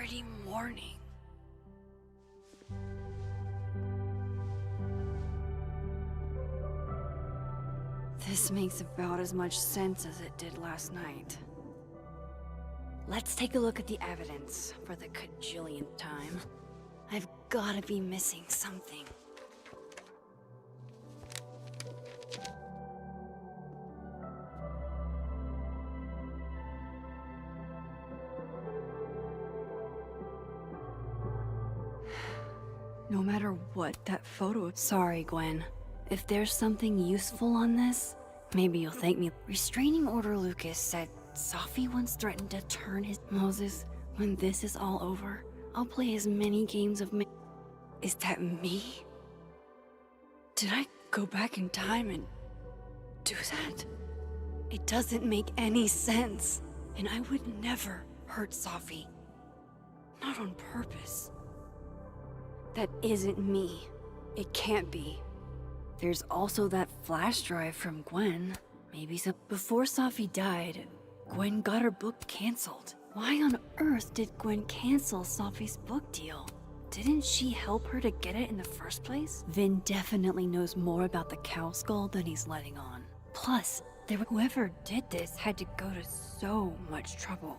already morning. This makes about as much sense as it did last night. Let's take a look at the evidence for the cajillionth time. I've gotta be missing something. No matter what that photo... Sorry, Gwen. If there's something useful on this, maybe you'll thank me. Restraining Order Lucas said Safi once threatened to turn his... Moses, when this is all over, I'll play as many games of... Is that me? Did I go back in time and do that? It doesn't make any sense. And I would never hurt Safi. Not on purpose. That isn't me. It can't be. There's also that flash drive from Gwen. Maybe some... Before Safi died, Gwen got her book canceled. Why on earth did Gwen cancel Safi's book deal? Didn't she help her to get it in the first place? Vin definitely knows more about the cow skull than he's letting on. Plus, whoever did this had to go to so much trouble.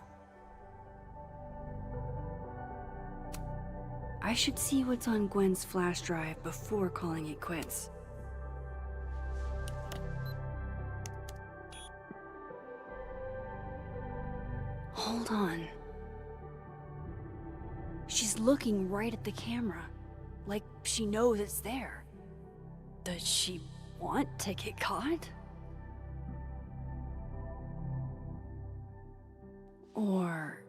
I should see what's on Gwen's flash drive before calling it quits. Hold on. She's looking right at the camera, like she knows it's there. Does she want to get caught? Or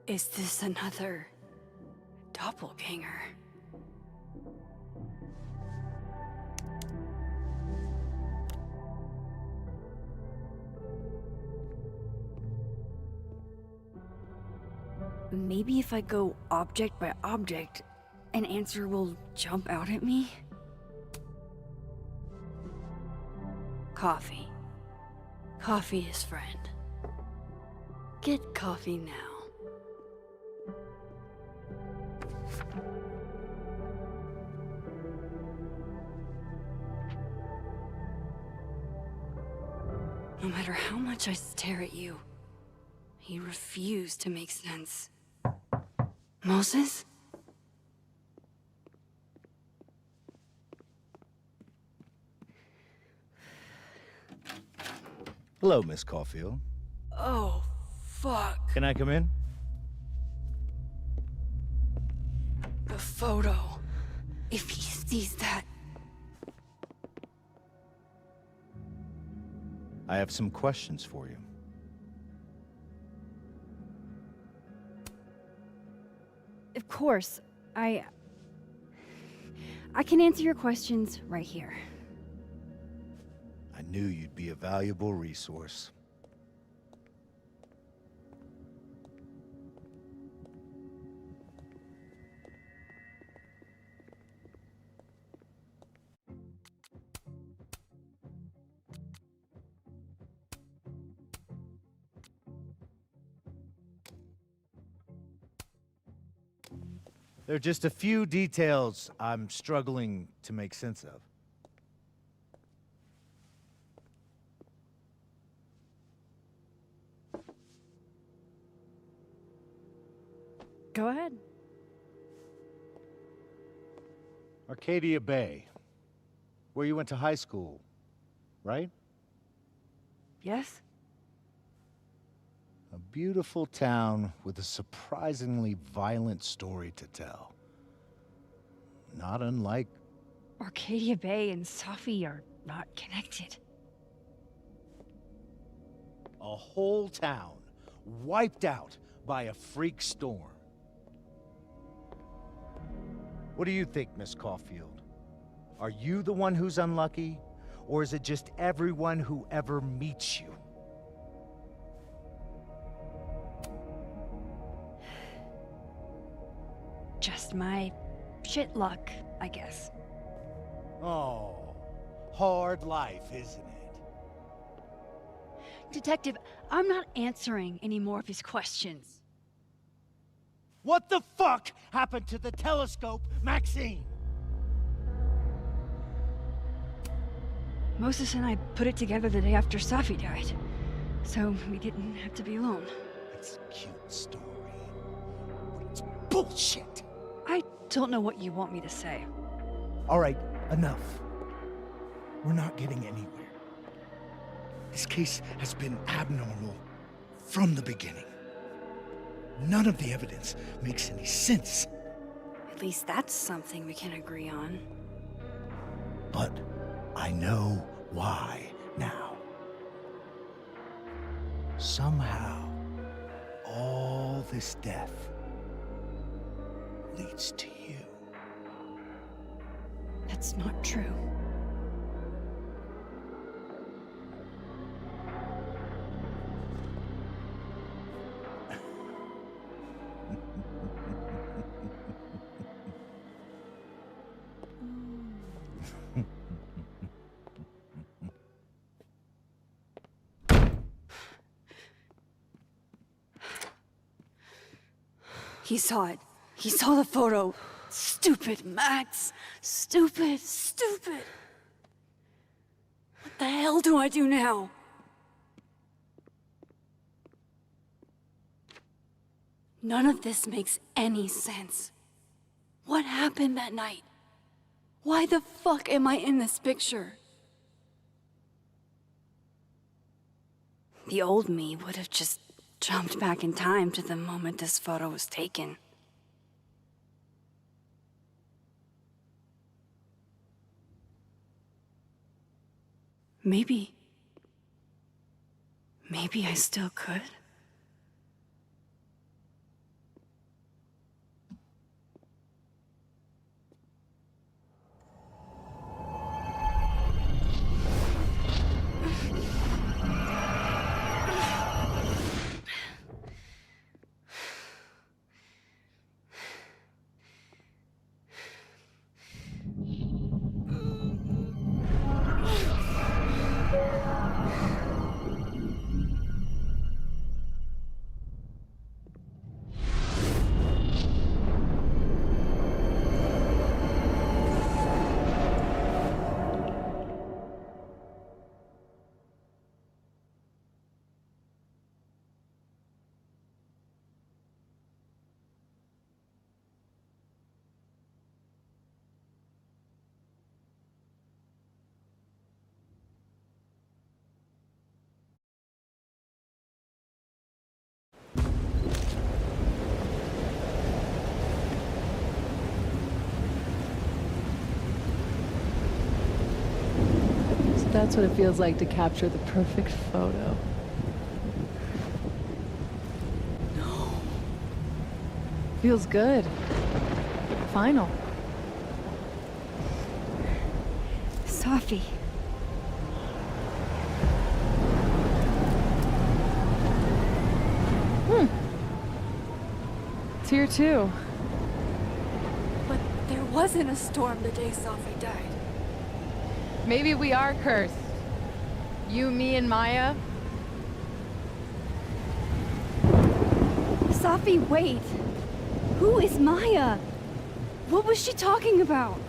is this another doppelganger? Maybe if I go object by object, an answer will jump out at me? Coffee. Coffee is friend. Get coffee now. No matter how much I stare at you, you refuse to make sense. Moses? Hello, Miss Caulfield. Oh, fuck. Can I come in? The photo. If he sees that... I have some questions for you. Of course. I can answer your questions right here. I knew you'd be a valuable resource. There are just a few details I'm struggling to make sense of. Go ahead. Arcadia Bay, where you went to high school, right? Yes? A beautiful town with a surprisingly violent story to tell. Not unlike... Arcadia Bay and Safi are not connected. a whole town wiped out by a freak storm. What do you think, Miss Caulfield? Are you the one who's unlucky, or is it just everyone who ever meets you? Just my shit luck, I guess. Oh, hard life, isn't it? Detective, I'm not answering any more of his questions. What the fuck happened to the telescope, Maxine? Moses and I put it together the day after Safi died, so we didn't have to be alone. It's a cute story, but it's bullshit. I don't know what you want me to say. All right, enough. We're not getting anywhere. This case has been abnormal from the beginning. None of the evidence makes any sense. At least that's something we can agree on. But I know why now. Somehow, all this death leads to you. That's not true. He saw it. He saw the photo. Stupid, Max. Stupid, stupid. What the hell do I do now? None of this makes any sense. What happened that night? Why the fuck am I in this picture? The old me would have just jumped back in time to the moment this photo was taken. Maybe I still could. That's what it feels like to capture the perfect photo. No. Feels good. Final. Safi. It's here too. But there wasn't a storm the day Safi died. Maybe we are cursed. You, me, and Maya. Safi, wait. Who is Maya? What was she talking about?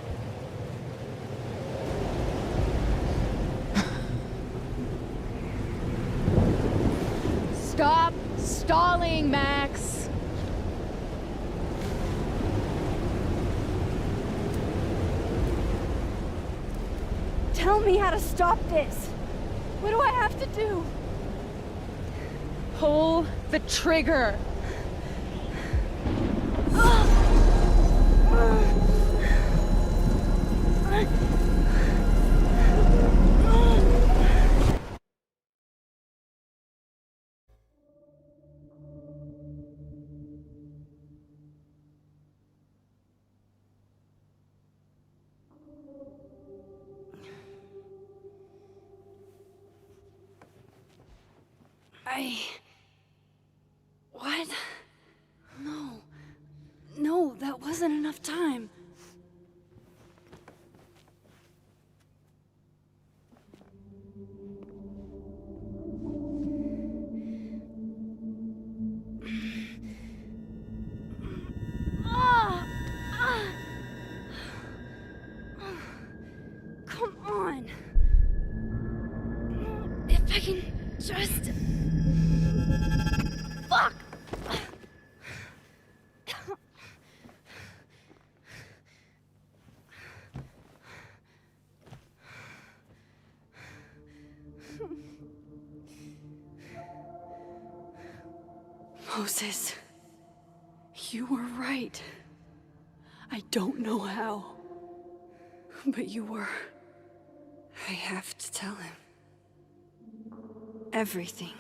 Stop stalling, Max. Tell me how to stop this. What do I have to do? Pull the trigger. What? No. No, that wasn't enough time. Moses, you were right. I don't know how, but you were. I have to tell him. Everything.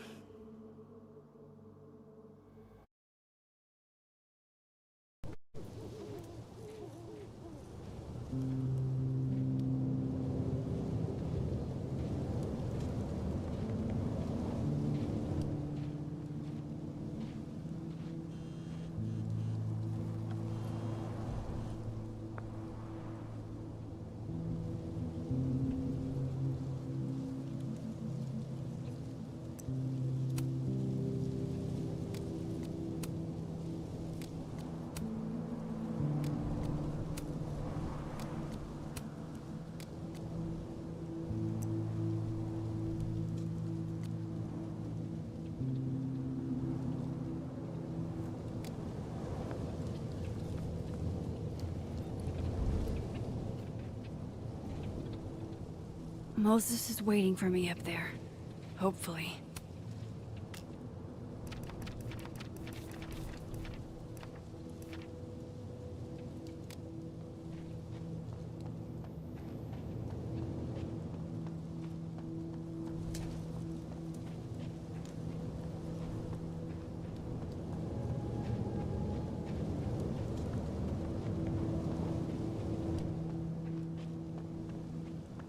Moses is waiting for me up there. Hopefully.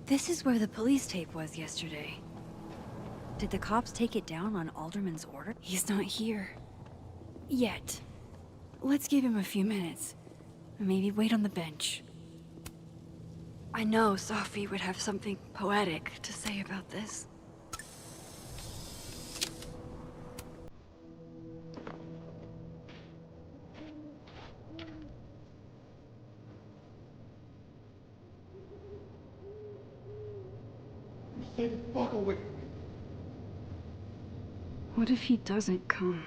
This is where the police tape was yesterday. Did the cops take it down on Alderman's order? He's not here. Yet. Let's give him a few minutes. Maybe wait on the bench. I know Sophie would have something poetic to say about this. Stay the fuck away from me. What if he doesn't come?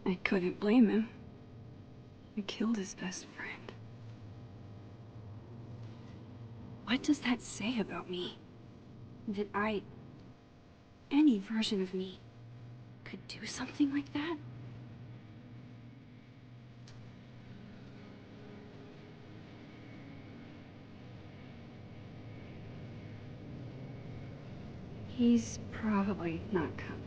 I couldn't blame him. I killed his best friend. What does that say about me? That any version of me, could do something like that? He's probably not coming.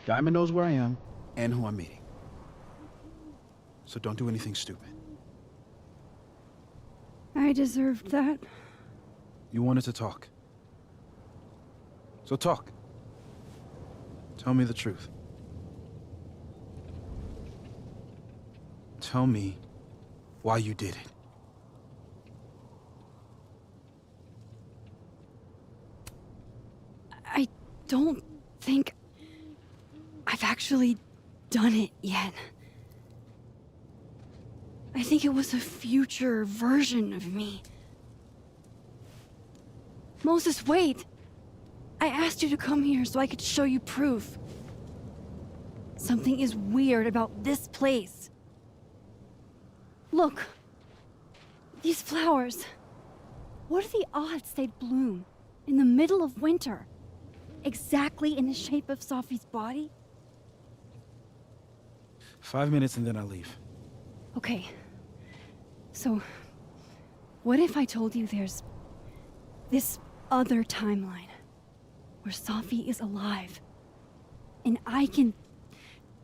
Diamond knows where I am and who I'm meeting. So don't do anything stupid. I deserved that. You wanted to talk. So talk. Tell me the truth. Tell me why you did it. I don't think I've actually done it yet. I think it was a future version of me. Moses, wait! I asked you to come here so I could show you proof. Something is weird about this place. Look. These flowers. What are the odds they'd bloom in the middle of winter? Exactly in the shape of Sophie's body? 5 minutes and then I leave. Okay. So, what if I told you there's this other timeline where Sophie is alive and I can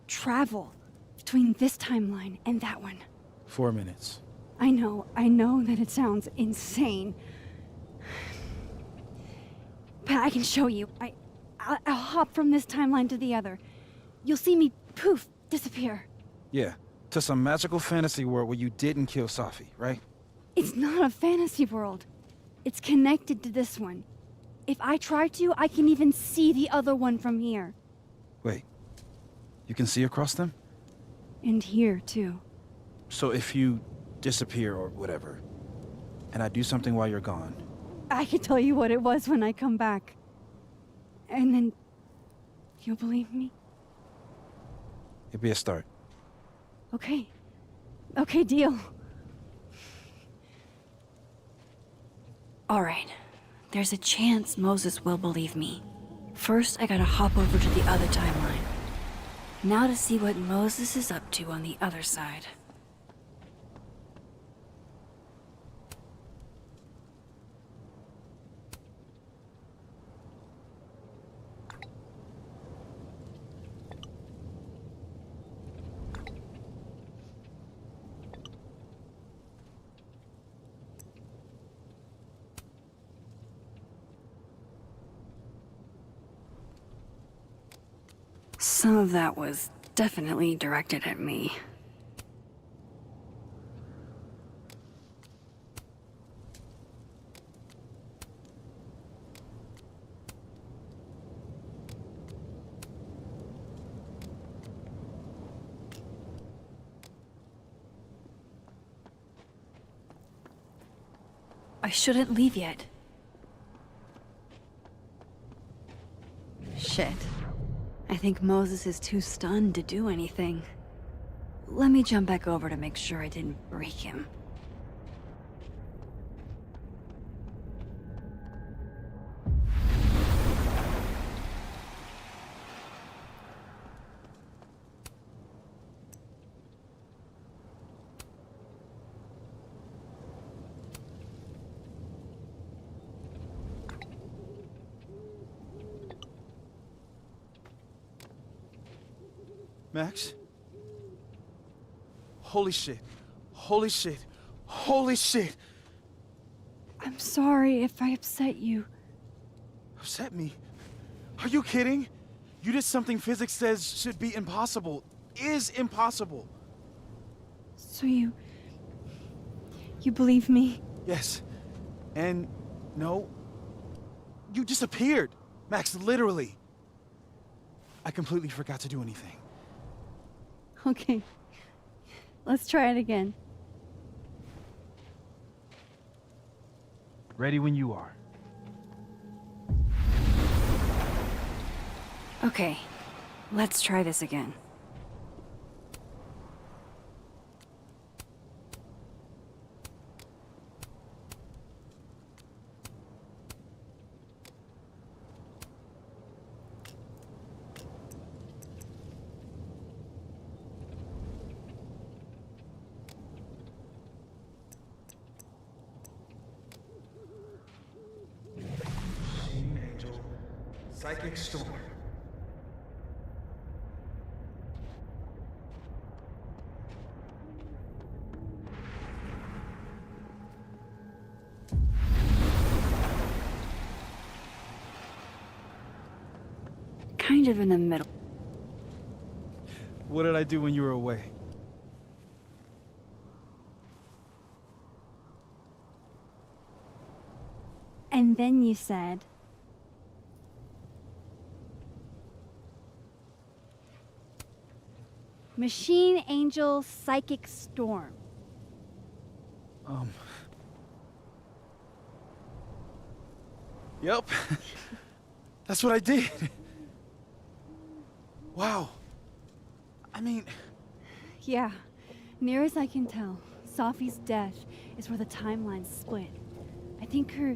travel between this timeline and that one? 4 minutes. I know that it sounds insane. But I can show you. I'll hop from this timeline to the other. You'll see me, poof, disappear. Yeah, to some magical fantasy world where you didn't kill Sophie, right? It's not a fantasy world. It's connected to this one. If I try to, I can even see the other one from here. Wait, you can see across them? And here, too. So if you disappear or whatever, and I do something while you're gone, I can tell you what it was when I come back. And then you'll believe me? It'd be a start. Okay. Okay, deal. Alright. There's a chance Moses will believe me. First, I gotta hop over to the other timeline. Now to see what Moses is up to on the other side. Some of that was definitely directed at me. I shouldn't leave yet. Shit. I think Moses is too stunned to do anything. Let me jump back over to make sure I didn't break him. Max? Holy shit. Holy shit. Holy shit. I'm sorry if I upset you. Upset me? Are you kidding? You did something physics says should be impossible. Is impossible. So you believe me? Yes. And no. You disappeared. Max, literally. I completely forgot to do anything. Okay. Let's try it again. Ready when you are. Okay. Let's try this again. Angel, psychic storm. Kind of in the middle. What did I do when you were away? And then you said... Machine Angel Psychic Storm. Yep. That's what I did. Wow. I mean... Yeah. Near as I can tell, Safi's death is where the timelines split. I think her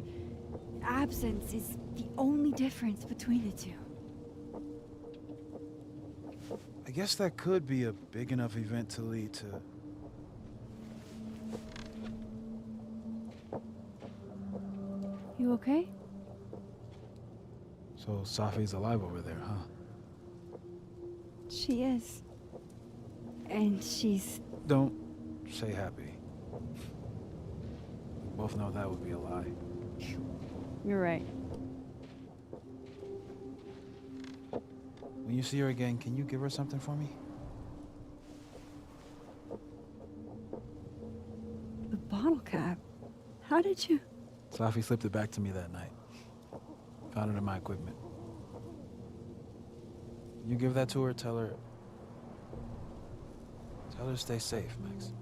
absence is the only difference between the two. I guess that could be a big enough event to lead to... You okay? So Safi's alive over there, huh? She is. And she's... Don't say happy. We both know that would be a lie. You're right. When you see her again, can you give her something for me? The bottle cap? How did you... Safi slipped it back to me that night. Found it in my equipment. You give that to her, tell her to stay safe, Max.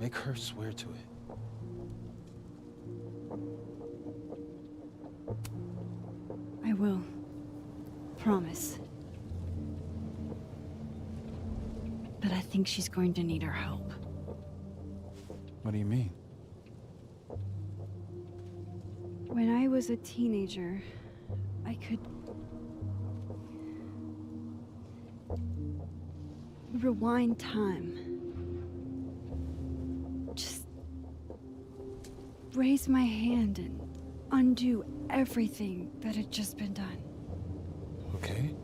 Make her swear to it. will. Promise. But I think she's going to need our help. What do you mean? When I was a teenager, I could rewind time. Just raise my hand and undo everything that had just been done. Okay.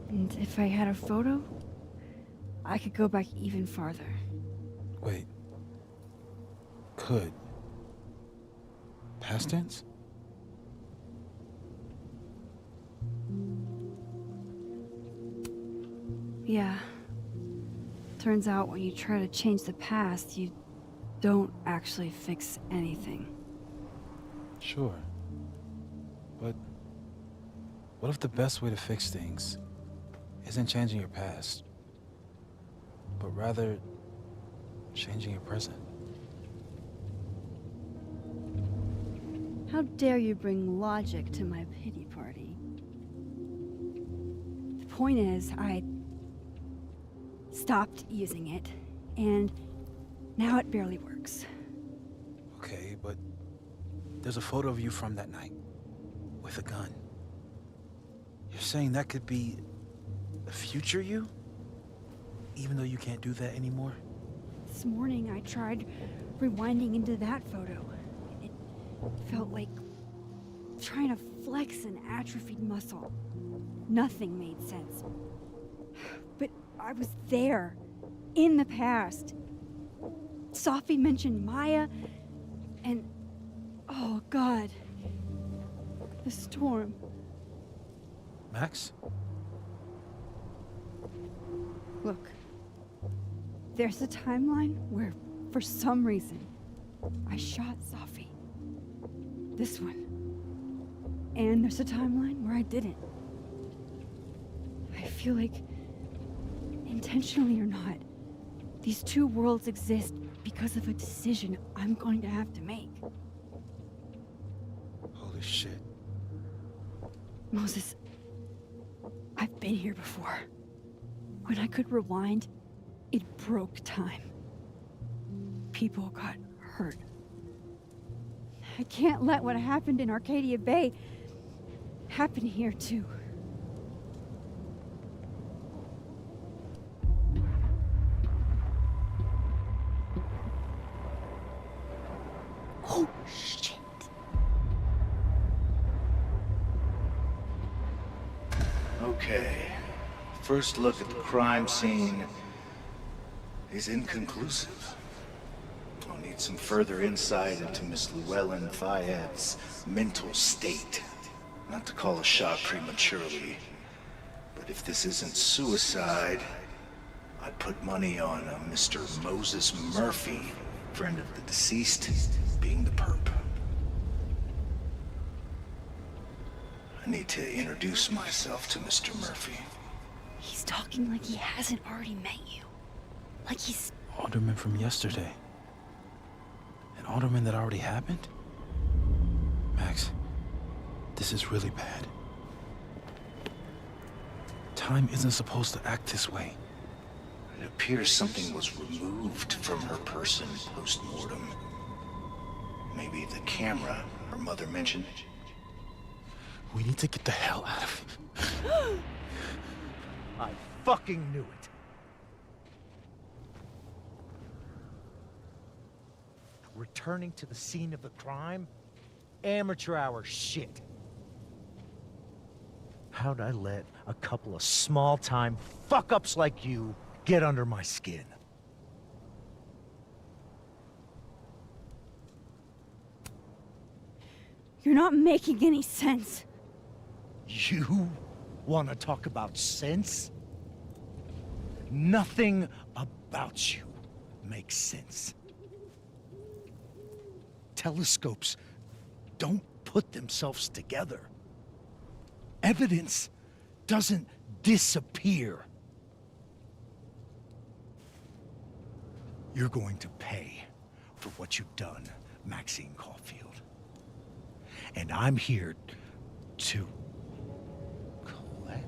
And if I had a photo, I could go back even farther. Wait. Could. Past tense? Yeah. Turns out when you try to change the past, you don't actually fix anything. Sure. But what if the best way to fix things isn't changing your past, but rather changing your present? How dare you bring logic to my pity party? The point is, I stopped using it, and now it barely works. Okay, but there's a photo of you from that night with a gun. You're saying that could be the future you? Even though you can't do that anymore? This morning I tried rewinding into that photo. It felt like trying to flex an atrophied muscle. Nothing made sense. But I was there, in the past. Sophie mentioned Maya, and oh God, the storm. Max? Look, there's a timeline where, for some reason, I shot Sophie. This one. And there's a timeline where I didn't. I feel like, intentionally or not, these two worlds exist because of a decision I'm going to have to make. Holy shit. Moses, I've been here before. When I could rewind, it broke time. People got hurt. I can't let what happened in Arcadia Bay happen here too. Oh, shit. Okay. First look at the crime scene is inconclusive. I'll need some further insight into Miss Llewellyn Fayette's mental state. Not to call a shot prematurely, but if this isn't suicide, I'd put money on a Mr. Moses Murphy, friend of the deceased, being the perp. I need to introduce myself to Mr. Murphy. He's talking like he hasn't already met you. Like he's... Alderman from yesterday. An alderman that already happened? Max, this is really bad. Time isn't supposed to act this way. It appears something was removed from her person post-mortem. Maybe the camera her mother mentioned. We need to get the hell out of here. I fucking knew it. Returning to the scene of the crime? Amateur hour shit. How'd I let a couple of small-time fuck-ups like you get under my skin? You're not making any sense. You want to talk about sense? Nothing about you makes sense. Telescopes don't put themselves together. Evidence doesn't disappear. You're going to pay for what you've done, Maxine Caulfield. And I'm here to Colette?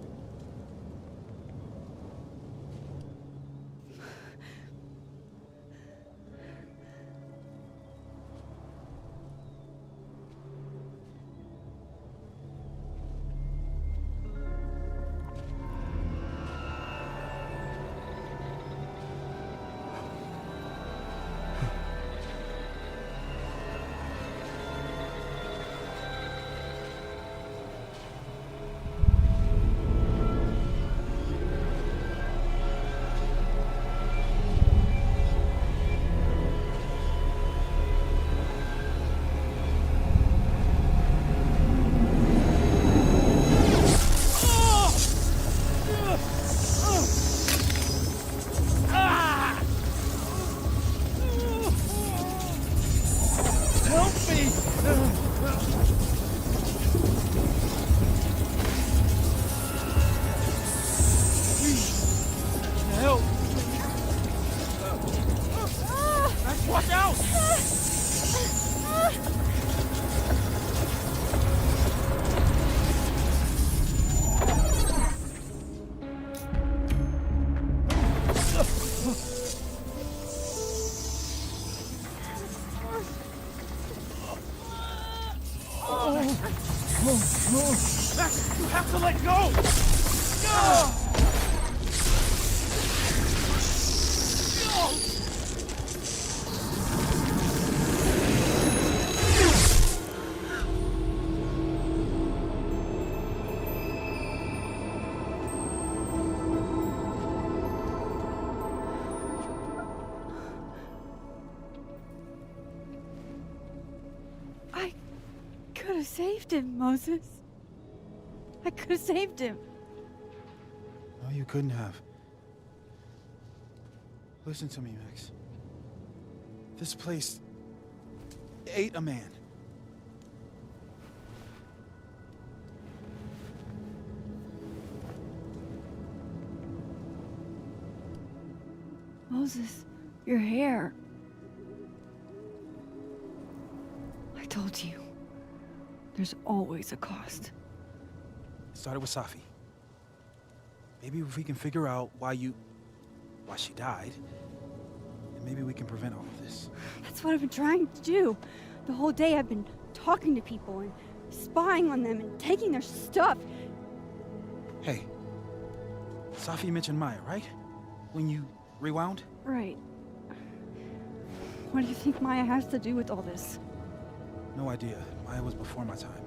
Help me! Help! Max, watch out! Max, you have to let go! I could have saved him, Moses. I could have saved him. No, you couldn't have. Listen to me, Max. This place ate a man. Moses, your hair. I told you. There's always a cost. It started with Safi. Maybe if we can figure out why she died, then maybe we can prevent all of this. That's what I've been trying to do. The whole day I've been talking to people and spying on them and taking their stuff. Hey, Safi mentioned Maya, right? When you rewound? Right. What do you think Maya has to do with all this? No idea. Maya was before my time.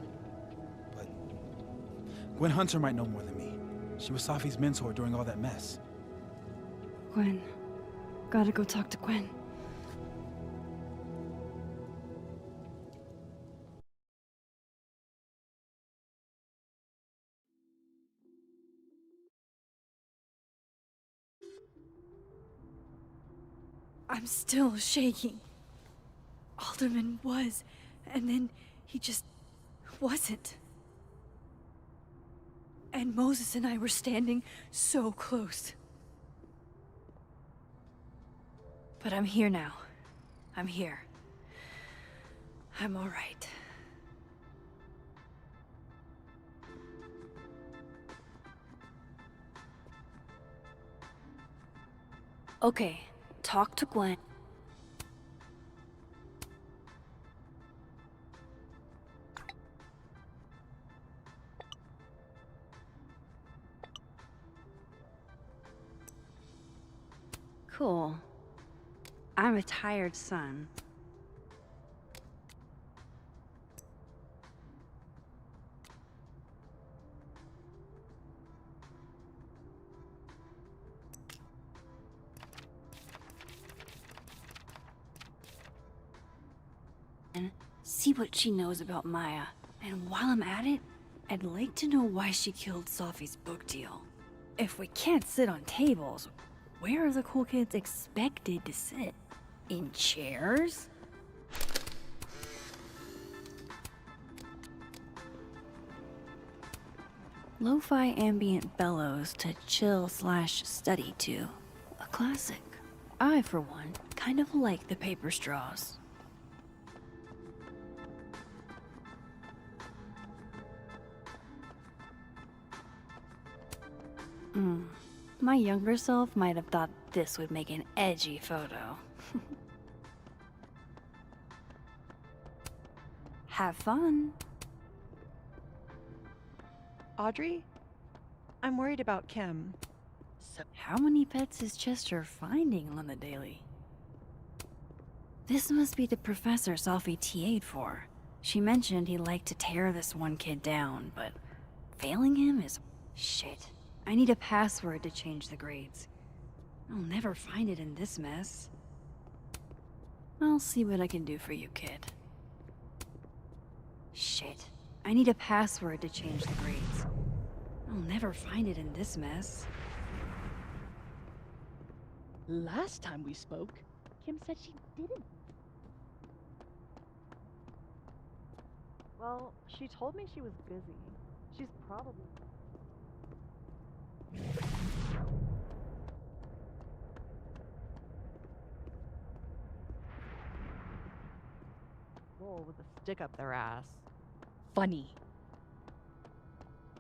But Gwen Hunter might know more than me. She was Safi's mentor during all that mess. Gwen. Gotta go talk to Gwen. I'm still shaking. Alderman was, and then he just wasn't. And Moses and I were standing so close. But I'm here now. I'm here. I'm all right. Okay, talk to Gwen. Cool. I'm a tired son. And see what she knows about Maya. And while I'm at it, I'd like to know why she killed Safi's book deal. If we can't sit on tables, where are the cool kids expected to sit? In chairs? Lo-fi ambient bellows to chill/study to. A classic. I, for one, kind of like the paper straws. My younger self might have thought this would make an edgy photo. Have fun. Audrey? I'm worried about Kim. So How many pets is Chester finding on the daily? This must be the professor Sophie TA'd for. She mentioned he liked to tear this one kid down, but failing him is... Shit. I need a password to change the grades. I'll never find it in this mess. I'll see what I can do for you, kid. Shit. I need a password to change the grades. I'll never find it in this mess. last time we spoke, Kim said she didn't. Well, she told me she was busy. She's probably... roll with a stick up their ass. Funny.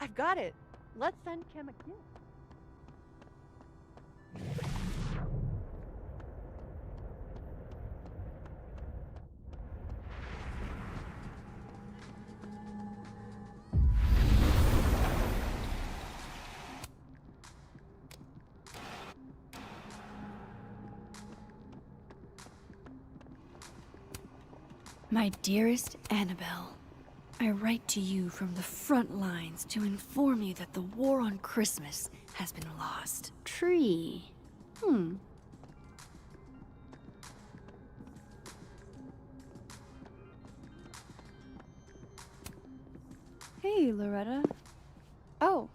I've got it. Let's send Kim a gift. My dearest Annabelle, I write to you from the front lines to inform you that the war on Christmas has been lost. Tree. Hey, Loretta. Oh,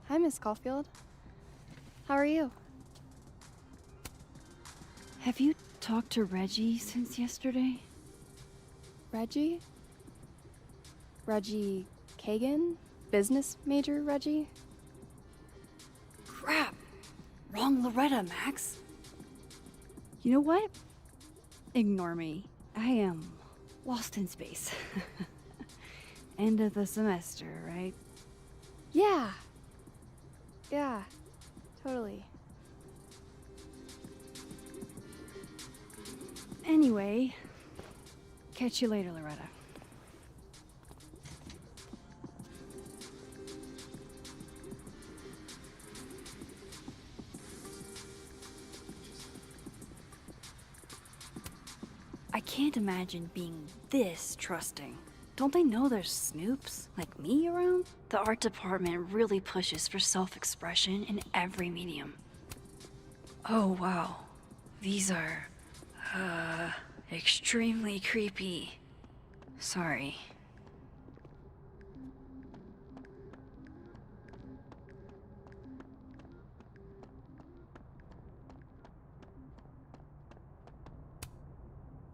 hi, Miss Caulfield. How are you? Have you talked to Reggie since yesterday? Reggie? Reggie Kagan? Business major Reggie? Crap! Wrong Loretta, Max. You know what? Ignore me. I am lost in space. End of the semester, right? Yeah. Yeah, totally. Anyway, catch you later, Loretta. I can't imagine being this trusting. Don't they know there's snoops like me around? The art department really pushes for self-expression in every medium. Oh wow, these are, extremely creepy. Sorry.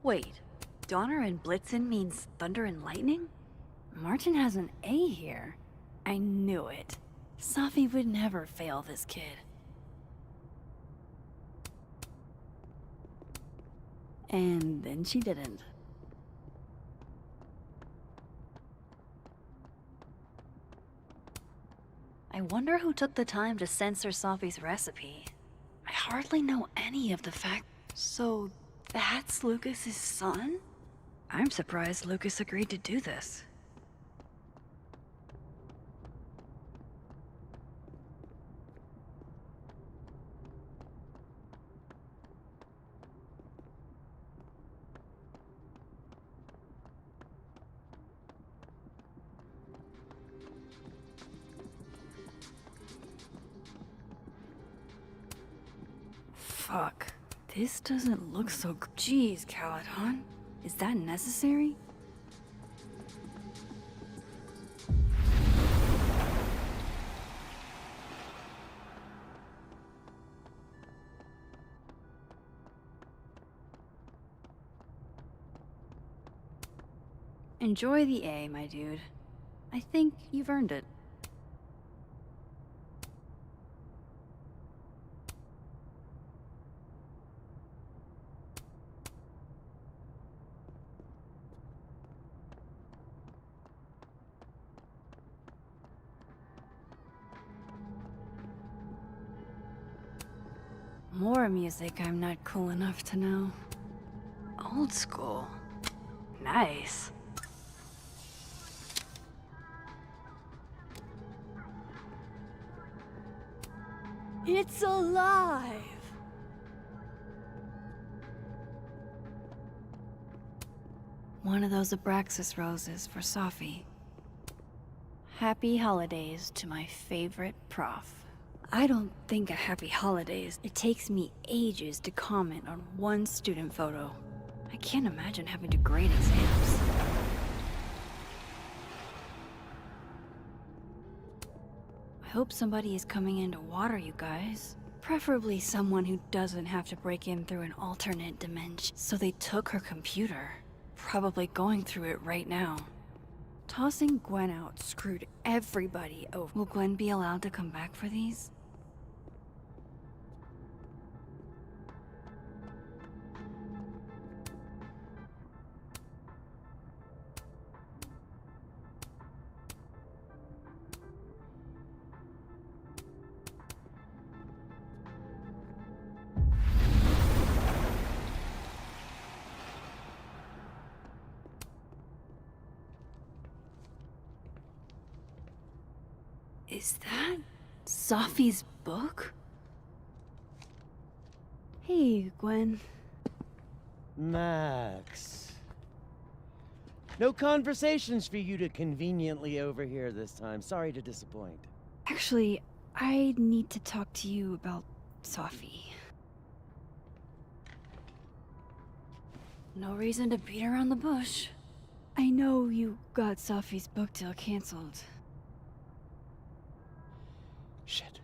Wait, Donner and Blitzen means thunder and lightning? Martin has an A here. I knew it. Sophie would never fail this kid. And then she didn't. I wonder who took the time to censor Sophie's recipe. I hardly know any of the facts. So that's Lucas's son? I'm surprised Lucas agreed to do this. Fuck. This doesn't look so... Jeez, Caladon. Is that necessary? Enjoy the A, my dude. I think you've earned it. More music I'm not cool enough to know. Old school. Nice. It's alive! One of those Abraxas roses for Sophie. Happy holidays to my favorite prof. I don't think a happy holidays. It takes me ages to comment on one student photo. I can't imagine having to grade exams. I hope somebody is coming in to water you guys. Preferably someone who doesn't have to break in through an alternate dimension. So they took her computer. Probably going through it right now. Tossing Gwen out screwed everybody over. Will Gwen be allowed to come back for these? Is that Sophie's book? Hey, Gwen. Max. No conversations for you to conveniently overhear this time. Sorry to disappoint. Actually, I need to talk to you about Sophie. No reason to beat around the bush. I know you got Sophie's book deal canceled. Shit.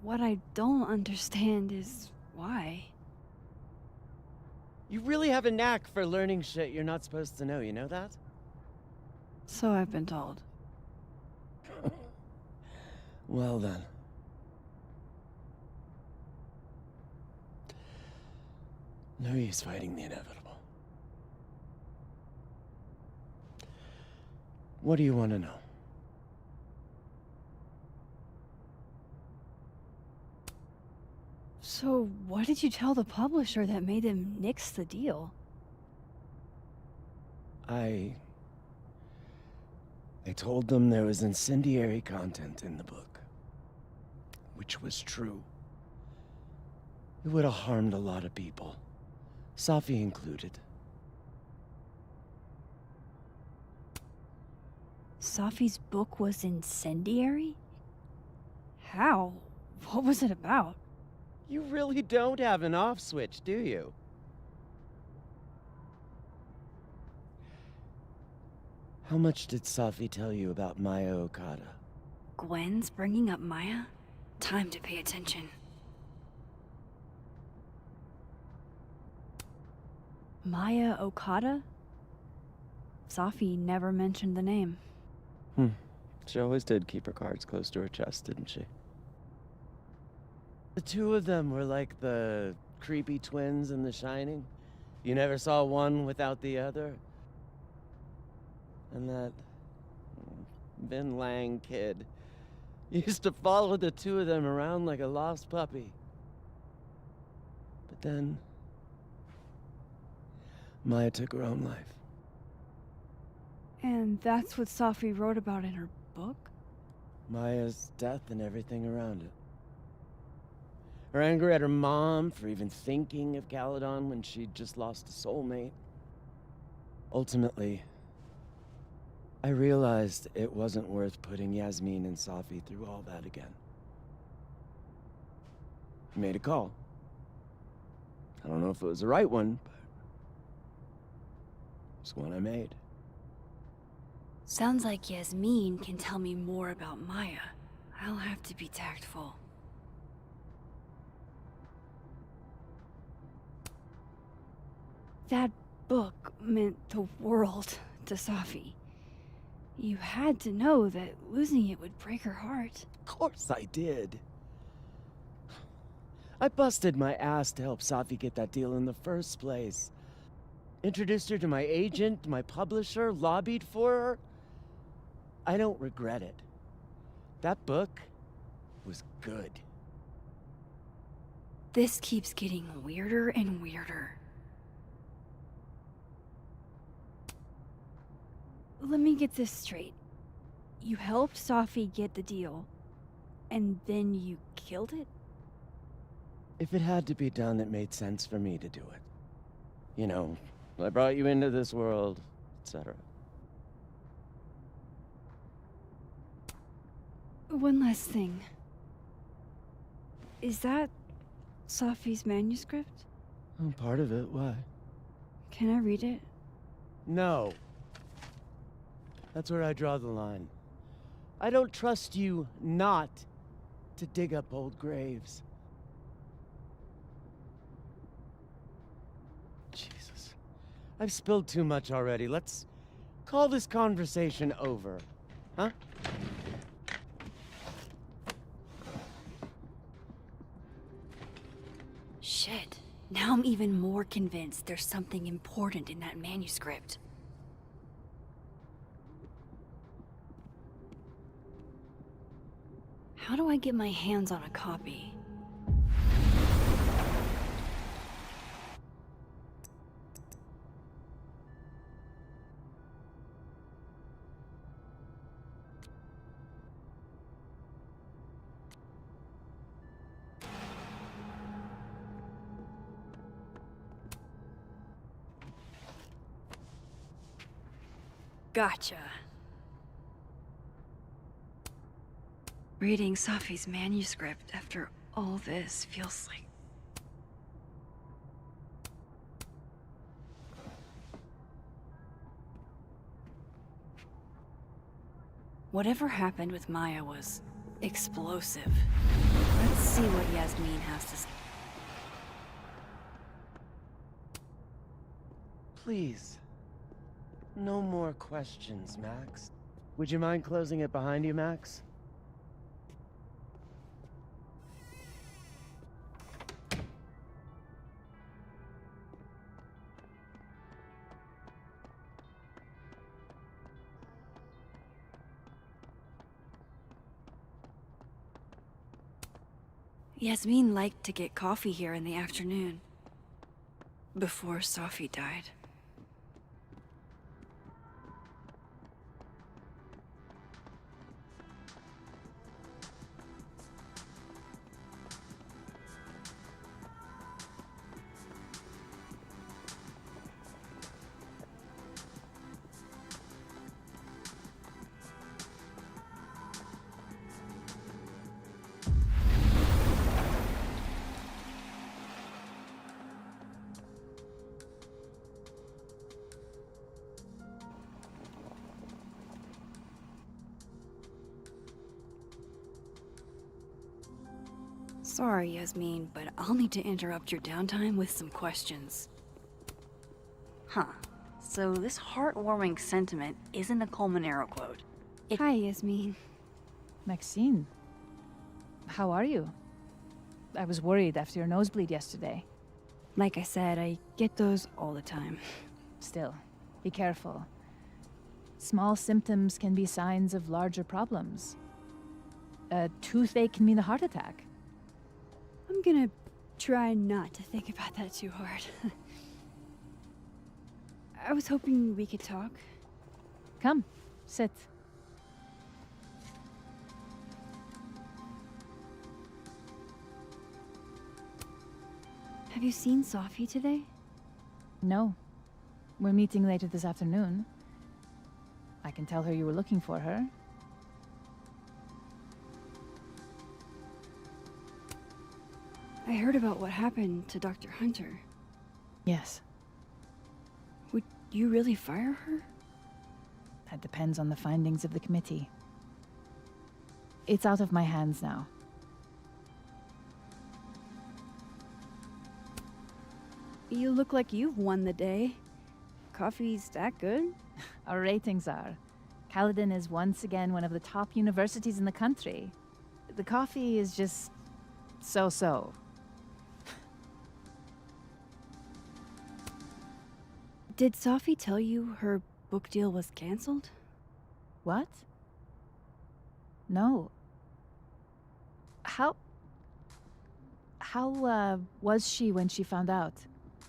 What I don't understand is why. You really have a knack for learning shit you're not supposed to know, you know that? So I've been told. Well then. No use fighting the inevitable. What do you want to know? So what did you tell the publisher that made them nix the deal? I told them there was incendiary content in the book. Which was true. It would have harmed a lot of people. Sophie included. Sophie's book was incendiary? How? What was it about? You really don't have an off switch, do you? How much did Sophie tell you about Maya Okada? Gwen's bringing up Maya? Time to pay attention. Maya Okada? Sophie never mentioned the name. She always did keep her cards close to her chest, didn't she? The two of them were like the creepy twins in The Shining. You never saw one without the other. And that Vin Lang kid used to follow the two of them around like a lost puppy. But then Maya took her own life. And that's what Sophie wrote about in her book? Maya's death and everything around it. Her anger at her mom for even thinking of Caledon when she'd just lost a soulmate. Ultimately, I realized it wasn't worth putting Yasmin and Sophie through all that again. I made a call. I don't know if it was the right one, but it's one I made. Sounds like Yasmin can tell me more about Maya. I'll have to be tactful. That book meant the world to Sophie. You had to know that losing it would break her heart. Of course I did. I busted my ass to help Sophie get that deal in the first place. Introduced her to my agent, my publisher, lobbied for her. I don't regret it. That book was good. This keeps getting weirder and weirder. Let me get this straight. You helped Sophie get the deal, and then you killed it? If it had to be done, it made sense for me to do it. You know, I brought you into this world, etc. One last thing. Is that Sophie's manuscript? Oh, part of it, why? Can I read it? No. That's where I draw the line. I don't trust you not to dig up old graves. Jesus. I've spilled too much already. Let's call this conversation over, huh? Shit. Now I'm even more convinced there's something important in that manuscript. How do I get my hands on a copy? Gotcha. Reading Sophie's manuscript after all this feels like... Whatever happened with Maya was explosive. Let's see what Yasmin has to say. Please. No more questions, Max. Would you mind closing it behind you, Max? Yasmin liked to get coffee here in the afternoon. Before Sophie died. Sorry, Yasmin, but I'll need to interrupt your downtime with some questions. Huh. So this heartwarming sentiment isn't a Colmenero quote. Hi, Yasmin. Maxine, how are you? I was worried after your nosebleed yesterday. Like I said, I get those all the time. Still, be careful. Small symptoms can be signs of larger problems. A toothache can mean a heart attack. I'm gonna try not to think about that too hard. I was hoping we could talk. Come, sit. Have you seen Sophie today? No. We're meeting later this afternoon. I can tell her you were looking for her. I heard about what happened to Dr. Hunter. Yes. Would you really fire her? That depends on the findings of the committee. It's out of my hands now. You look like you've won the day. Coffee's that good? Our ratings are. Caledon is once again one of the top universities in the country. The coffee is just so-so. Did Sophie tell you her book deal was canceled? What? No. How How was she when she found out?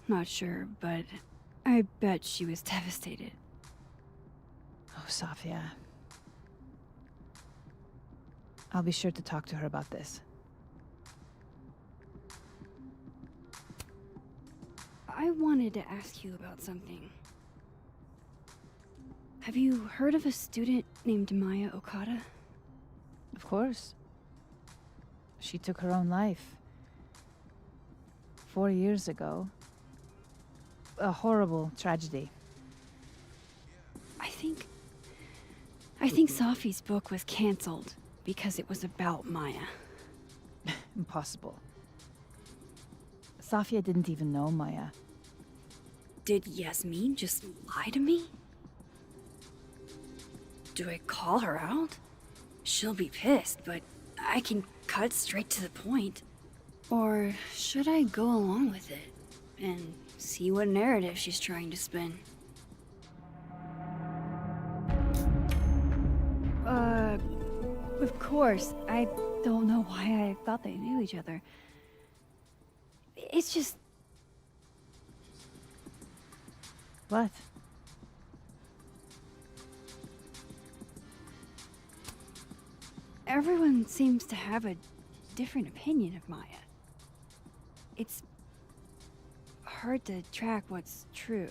Not sure, but I bet she was devastated. Oh, Safia. I'll be sure to talk to her about this. I wanted to ask you about something. Have you heard of a student named Maya Okada? Of course. She took her own life. 4 years ago. A horrible tragedy. I think Safi's book was cancelled because it was about Maya. Impossible. Safia didn't even know Maya. Did Yasmin just lie to me? Do I call her out? She'll be pissed, but I can cut straight to the point. Or should I go along with it and see what narrative she's trying to spin? Of course. I don't know why I thought they knew each other. It's just... What? Everyone seems to have a different opinion of Maya. It's hard to track what's true.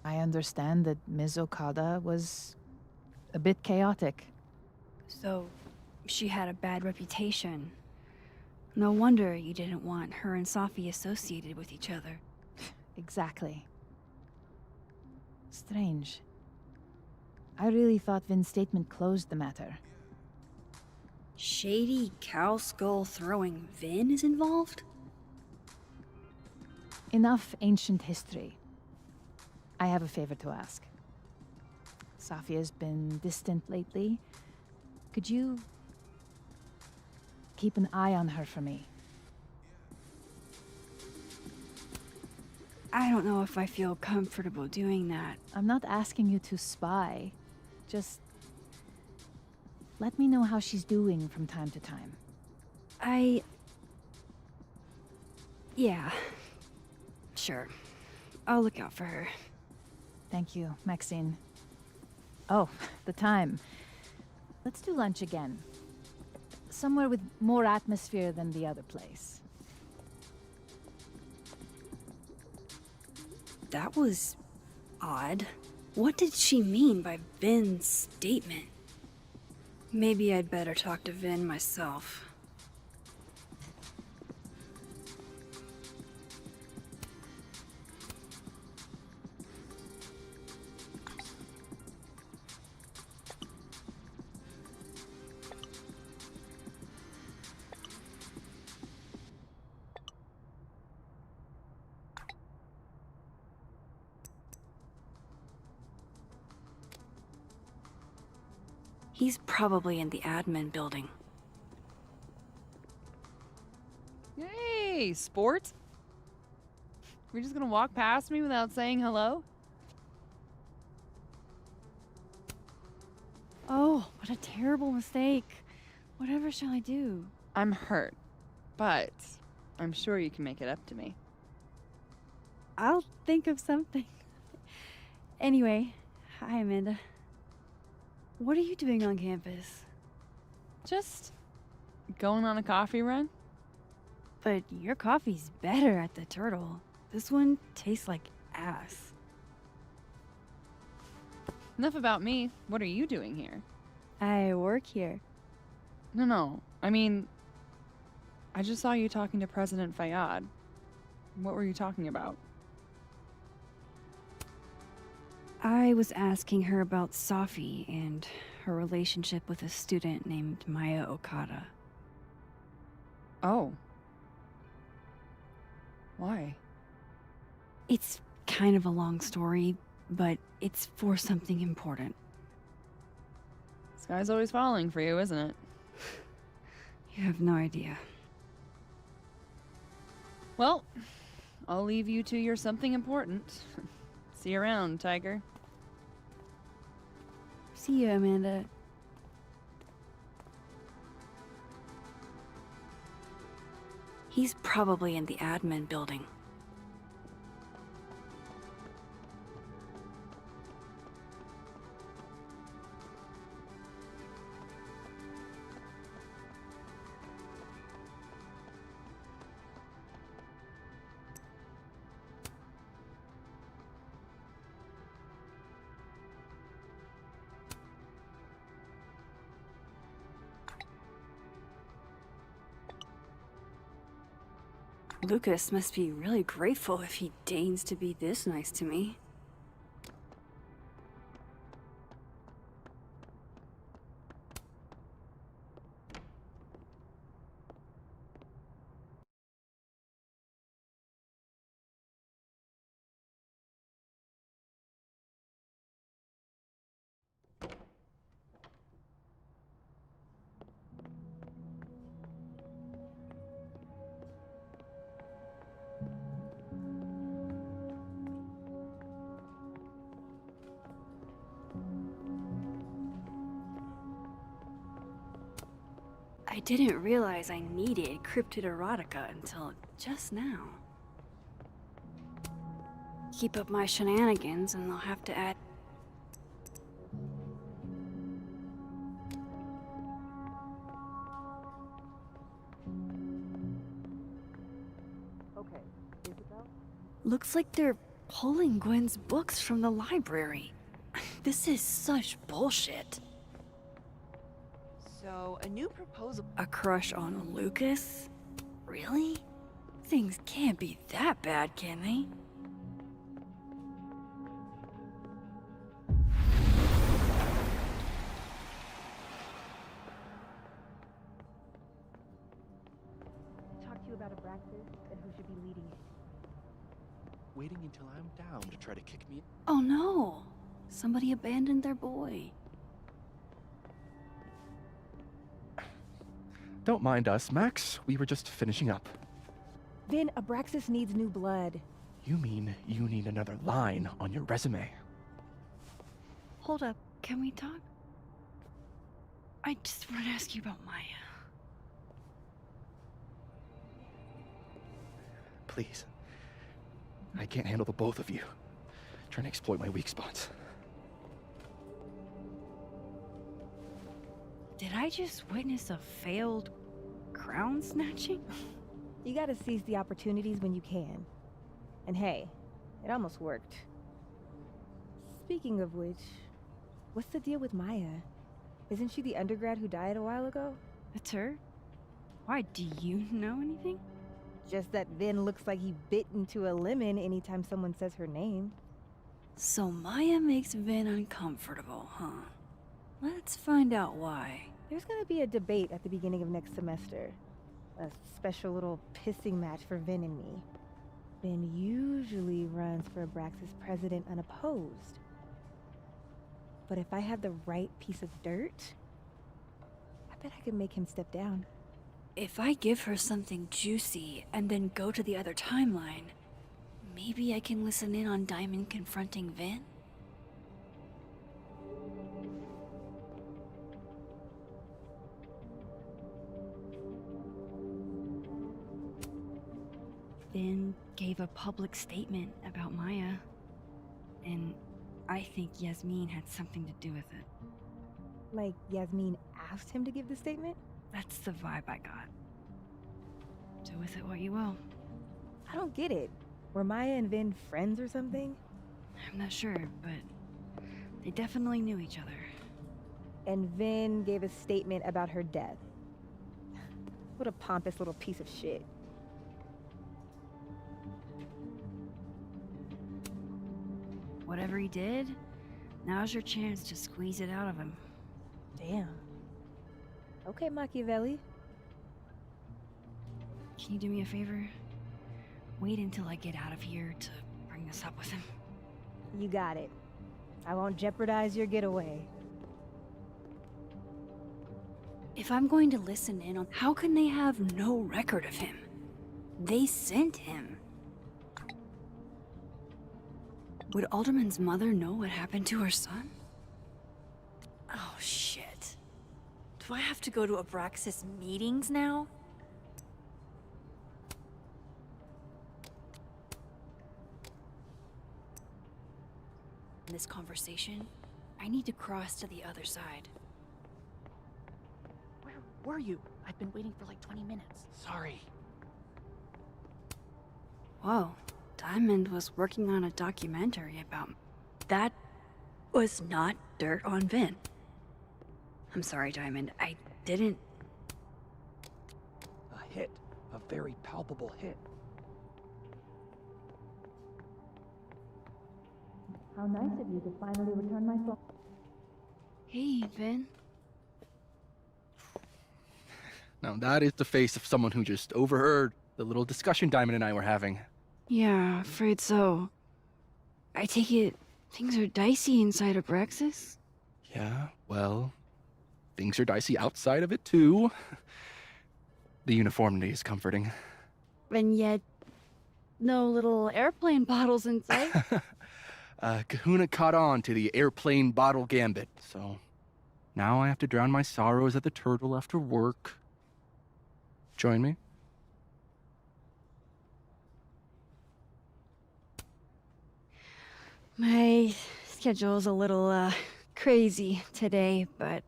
I understand that Ms. Okada was a bit chaotic. So, she had a bad reputation. No wonder you didn't want her and Safi associated with each other. Exactly. Strange. I really thought Vin's statement closed the matter. Shady cow skull throwing Vin is involved? Enough ancient history. I have a favor to ask. Safia's been distant lately. Could you keep an eye on her for me? I don't know if I feel comfortable doing that. I'm not asking you to spy. Just let me know how she's doing from time to time. Yeah. Sure. I'll look out for her. Thank you, Maxine. Oh, the time. Let's do lunch again. Somewhere with more atmosphere than the other place. That was odd. What did she mean by Vin's statement? Maybe I'd better talk to Vin myself. He's probably in the admin building. Hey, sport? We're just gonna walk past me without saying hello? Oh, what a terrible mistake. Whatever shall I do? I'm hurt, but I'm sure you can make it up to me. I'll think of something. Anyway, hi Amanda. What are you doing on campus? Just going on a coffee run? But your coffee's better at the Turtle. This one tastes like ass. Enough about me. What are you doing here? I work here. No. I mean, I just saw you talking to President Fayyad. What were you talking about? I was asking her about Safi and her relationship with a student named Maya Okada. Oh. Why? It's kind of a long story, but it's for something important. Sky's always falling for you, isn't it? You have no idea. Well, I'll leave you to your something important. See you around, Tiger. See you, Amanda. He's probably in the admin building. Lucas must be really grateful if he deigns to be this nice to me. I didn't realize I needed cryptid erotica until just now. Keep up my shenanigans and they'll have to add... Okay, Isabel? Looks like they're pulling Gwen's books from the library. This is such bullshit. So, a new proposal. A crush on Lucas? Really? Things can't be that bad, can they? Talk to you about Abraxas and who should be leading it. Waiting until I'm down to try to kick me. Oh no! Somebody abandoned their boy. Don't mind us, Max. We were just finishing up. Vin, Abraxas needs new blood. You mean you need another line on your resume? Hold up, can we talk? I just wanted to ask you about Maya. Please. I can't handle the both of you. Trying to exploit my weak spots. Did I just witness a failed crown snatching? You gotta seize the opportunities when you can. And hey, it almost worked. Speaking of which, what's the deal with Maya? Isn't she the undergrad who died a while ago? That's her? Why, do you know anything? Just that Vin looks like he bit into a lemon anytime someone says her name. So Maya makes Vin uncomfortable, huh? Let's find out why. There's gonna be a debate at the beginning of next semester. A special little pissing match for Vin and me. Vin usually runs for Abraxas president unopposed. But if I have the right piece of dirt, I bet I could make him step down. If I give her something juicy and then go to the other timeline, maybe I can listen in on Diamond confronting Vin? Vin gave a public statement about Maya, and I think Yasmin had something to do with it. Like Yasmin asked him to give the statement? That's the vibe I got. Do with it what you will. I don't get it. Were Maya and Vin friends or something? I'm not sure, but they definitely knew each other. And Vin gave a statement about her death. What a pompous little piece of shit. Whatever he did, now's your chance to squeeze it out of him. Damn. Okay, Machiavelli. Can you do me a favor? Wait until I get out of here to bring this up with him. You got it. I won't jeopardize your getaway. If I'm going to listen in on, how can they have no record of him? They sent him. Would Alderman's mother know what happened to her son? Oh, shit. Do I have to go to Abraxas meetings now? this conversation. I need to cross to the other side. Where were you? I've been waiting for like 20 minutes. Sorry. Whoa, Diamond was working on a documentary about... That was not dirt on Vin. I'm sorry, Diamond. I didn't... A hit. A very palpable hit. How nice of you to finally return my phone. Hey, Vin. Now that is the face of someone who just overheard the little discussion Diamond and I were having. Yeah, afraid so. I take it things are dicey inside of Braxis? Yeah, well, things are dicey outside of it too. The uniformity is comforting. And yet, no little airplane bottles in sight. Kahuna caught on to the airplane bottle gambit, so now I have to drown my sorrows at the Turtle after work. Join me? My schedule's a little, crazy today, but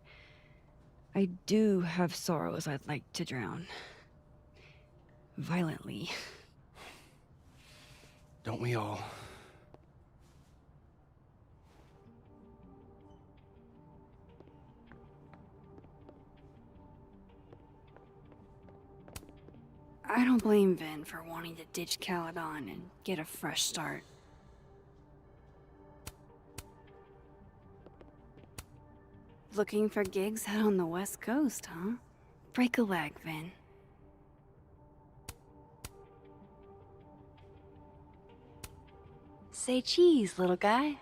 I do have sorrows I'd like to drown. Violently. Don't we all? I don't blame Vin for wanting to ditch Caledon and get a fresh start. Looking for gigs out on the West Coast, huh? Break a leg, Vin. Say cheese, little guy.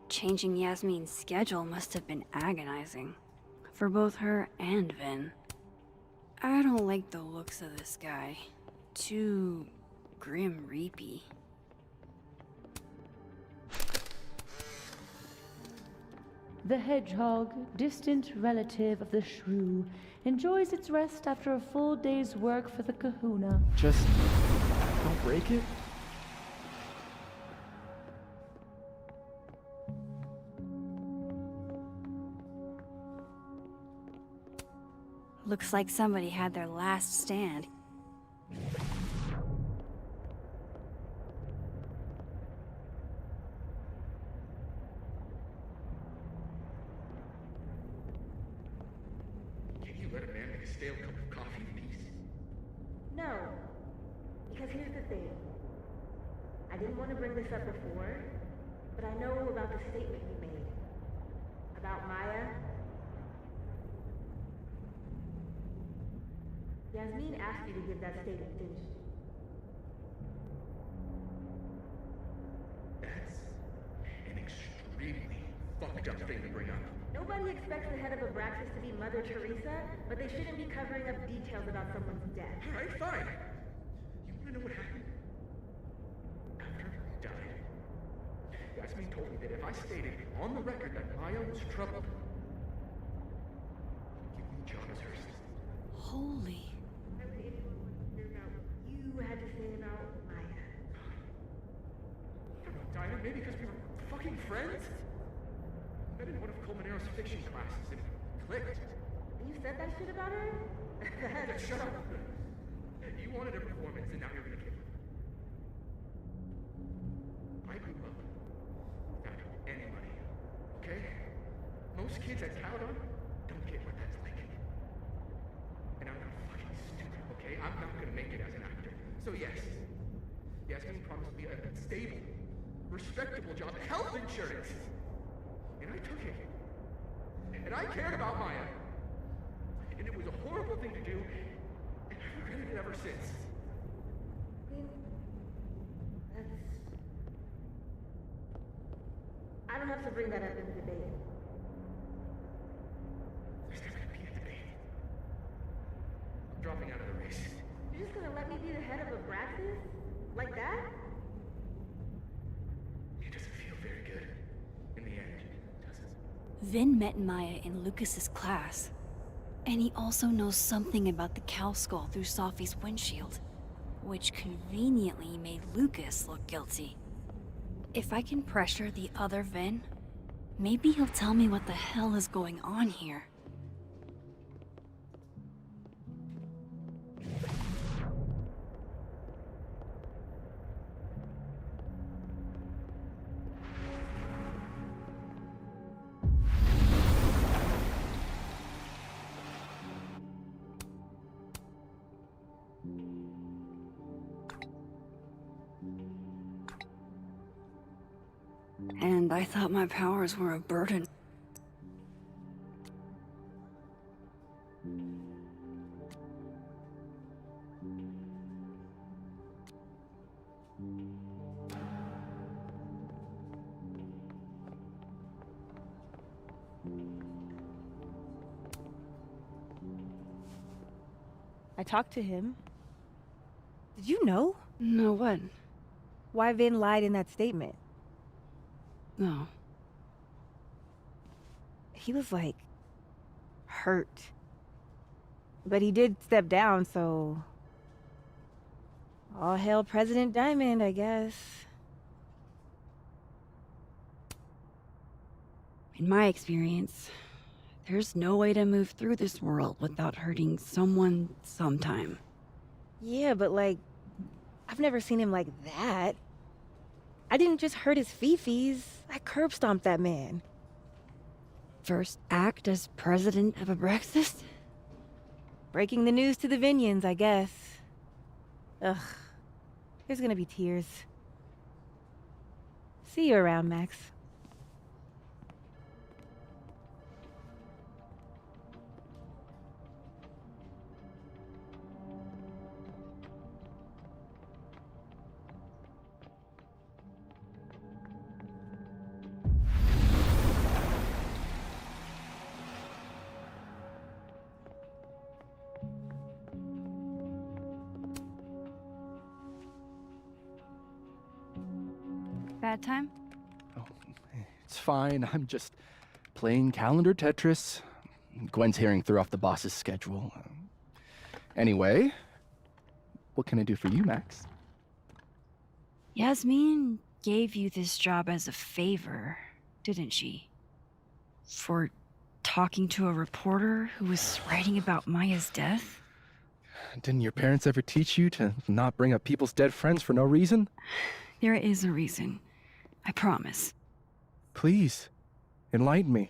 Changing Yasmin's schedule must have been agonizing. For both her and Vin. I don't like the looks of this guy. Too grim reapy. The hedgehog, distant relative of the shrew, enjoys its rest after a full day's work for the kahuna. Just don't break it. Looks like somebody had their last stand. Can you let a man make a stale cup of coffee in peace? No. Because here's the thing. I didn't want to bring this up before, but I know about the statement you made. About Maya. Yasmin asked you to give that statement, didn't she? That's an extremely fucked up thing to bring up. Nobody expects the head of Abraxas to be Mother Teresa, but they shouldn't be covering up details about someone's death. Alright, fine. You wanna know what happened? After he died, Yasmin told me that if I stated on the record that Maya was troubled, he'd give me a job as her assistant. Holy. I would anyone want to hear about what you had to say about Maya. I don't know, Dinah, maybe because we were fucking friends? I met in one of Colmenaro's fiction classes and it clicked. And you said that shit about her? Shut up! You wanted a performance and now you're gonna give it. I grew up without any money, okay? Most kids at Caledon don't get what that's like. And I'm not fucking stupid, okay? I'm not gonna make it as an actor. So yes, Yasmin promised me a stable, respectable job, health insurance. And I took it. And I cared about Maya. And it was a horrible thing to do, and I've regretted it ever since. I don't have to bring that up in the debate. There's never gonna be a debate. I'm dropping out of the race. You're just gonna let me be the head of Abraxas? Like that? It doesn't feel very good in the end, does it? Vin met Maya in Lucas's class. And he also knows something about the cow skull through Sophie's windshield, which conveniently made Lucas look guilty. If I can pressure the other Vin, maybe he'll tell me what the hell is going on here. And I thought my powers were a burden. I talked to him. Did you know? No, what? Why Vin lied in that statement? No. He was like hurt. But he did step down, so all hail President Diamond, I guess. In my experience, there's no way to move through this world without hurting someone sometime. Yeah, but like, I've never seen him like that. I didn't just hurt his fifis. I curb stomped that man. First act as president of Abraxas? Breaking the news to the Vinians, I guess. Ugh. There's gonna be tears. See you around, Max. Bad time? Oh, it's fine. I'm just playing calendar Tetris. Gwen's hearing threw off the boss's schedule. Anyway, what can I do for you, Max? Yasmin gave you this job as a favor, didn't she? For talking to a reporter who was writing about Maya's death? Didn't your parents ever teach you to not bring up people's dead friends for no reason? There is a reason. I promise. Please, enlighten me.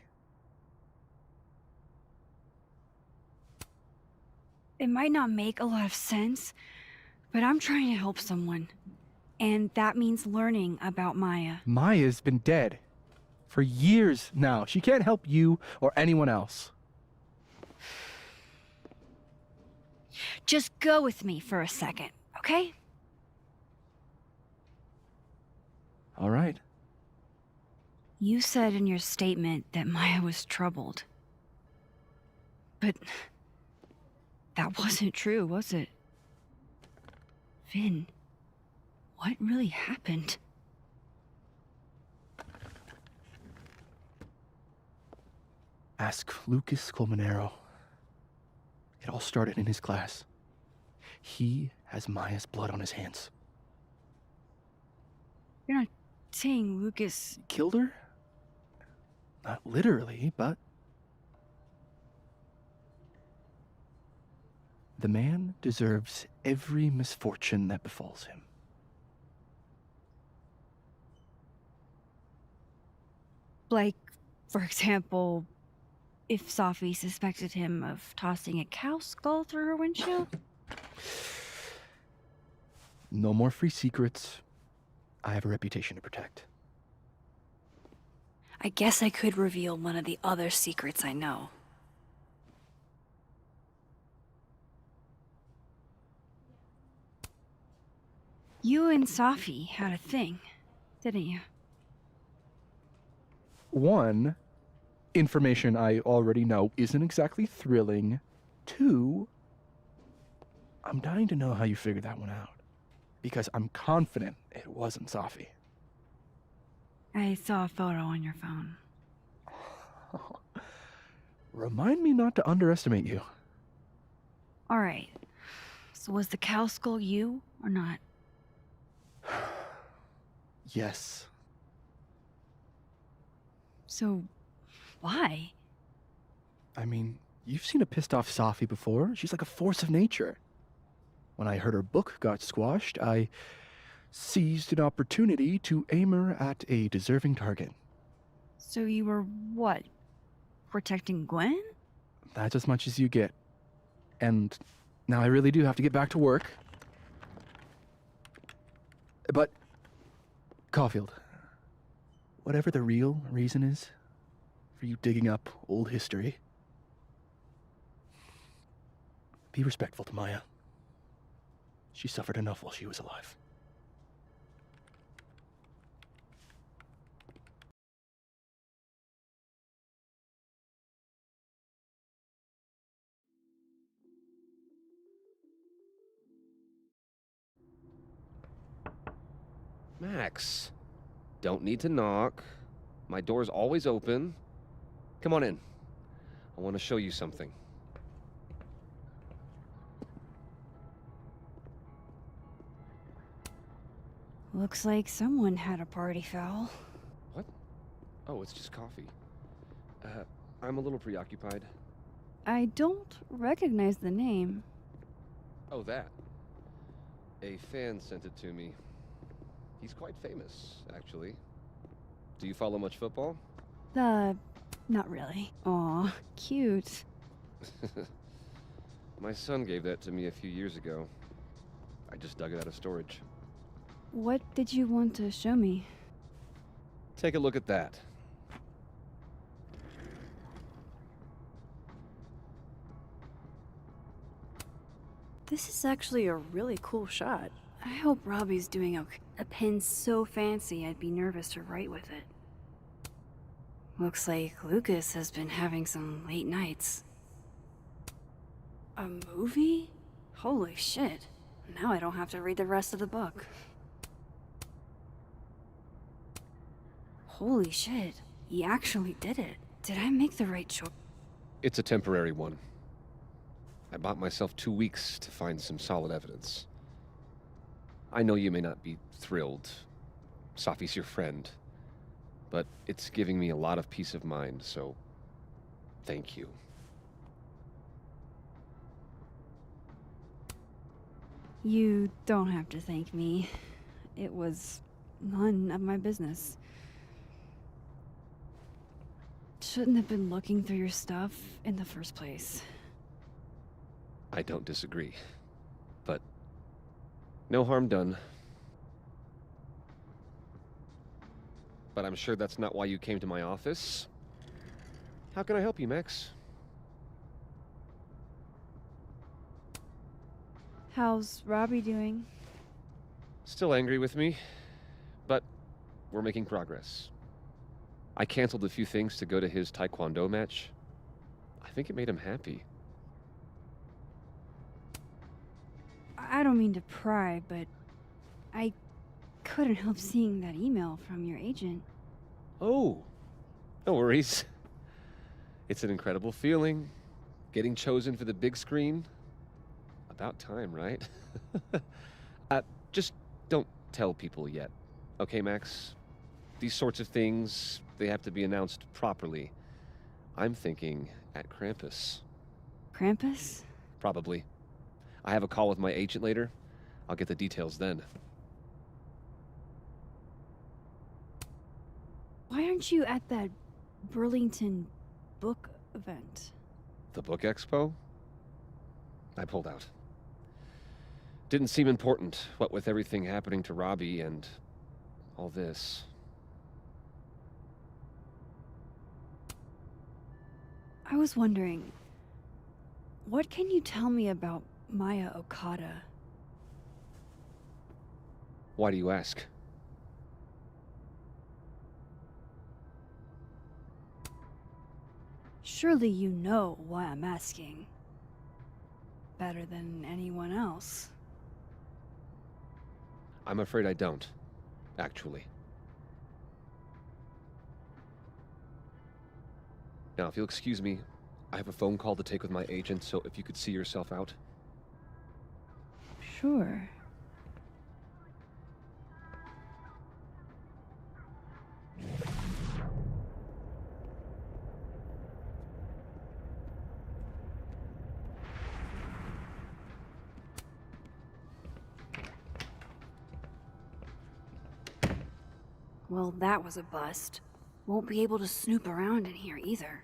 It might not make a lot of sense, but I'm trying to help someone. And that means learning about Maya. Maya's been dead for years now. She can't help you or anyone else. Just go with me for a second, okay? All right. You said in your statement that Maya was troubled. But that wasn't true, was it? Vin, what really happened? Ask Lucas Colmenero. It all started in his class. He has Maya's blood on his hands. You're not saying Lucas... Killed her? Not literally, but... The man deserves every misfortune that befalls him. Like, for example, if Sophie suspected him of tossing a cow skull through her windshield? No more free secrets. I have a reputation to protect. I guess I could reveal one of the other secrets I know. You and Sophie had a thing, didn't you? One, information I already know isn't exactly thrilling. Two, I'm dying to know how you figured that one out. Because I'm confident it wasn't Sophie. I saw a photo on your phone. Remind me not to underestimate you. Alright. So was the cow skull you, or not? Yes. So, why? I mean, you've seen a pissed off Safi before. She's like a force of nature. When I heard her book got squashed, I seized an opportunity to aim her at a deserving target. So you were what? Protecting Gwen? That's as much as you get. And now I really do have to get back to work. But, Caulfield, whatever the real reason is for you digging up old history, be respectful to Maya. She suffered enough while she was alive. Max, don't need to knock. My door's always open. Come on in. I want to show you something. Looks like someone had a party foul. What? Oh, it's just coffee. I'm a little preoccupied. I don't recognize the name. Oh, that. A fan sent it to me. He's quite famous, actually. Do you follow much football? Not really. Aw, cute. My son gave that to me a few years ago. I just dug it out of storage. What did you want to show me? Take a look at that. This is actually a really cool shot. I hope Robbie's doing okay. A pen so fancy I'd be nervous to write with it. Looks like Lucas has been having some late nights. A movie? Holy shit. Now I don't have to read the rest of the book. Holy shit. He actually did it. Did I make the right choice? It's a temporary one. I bought myself 2 weeks to find some solid evidence. I know you may not be thrilled. Safi's your friend. But it's giving me a lot of peace of mind, so thank you. You don't have to thank me. It was none of my business. Shouldn't have been looking through your stuff in the first place. I don't disagree. But no harm done. But I'm sure that's not why you came to my office. How can I help you, Max? How's Robbie doing? Still angry with me, but we're making progress. I canceled a few things to go to his taekwondo match. I think it made him happy. I don't mean to pry, but I couldn't help seeing that email from your agent. Oh, no worries. It's an incredible feeling. Getting chosen for the big screen. About time, right? Just don't tell people yet. Okay, Max? These sorts of things, they have to be announced properly. I'm thinking at Krampus. Krampus? Probably. I have a call with my agent later. I'll get the details then. Why aren't you at that Burlington book event? The book expo? I pulled out. Didn't seem important, what with everything happening to Robbie and all this. I was wondering, what can you tell me about Maya Okada? Why do you ask? Surely you know why I'm asking. Better than anyone else. I'm afraid I don't, actually. Now, if you'll excuse me, I have a phone call to take with my agent, so if you could see yourself out. Sure. Well, that was a bust. Won't be able to snoop around in here either.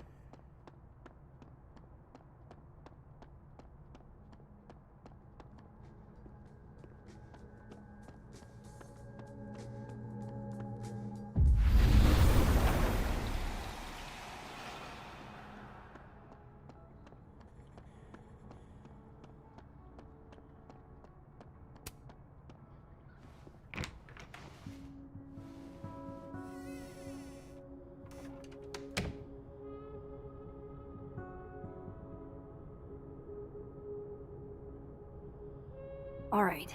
All right,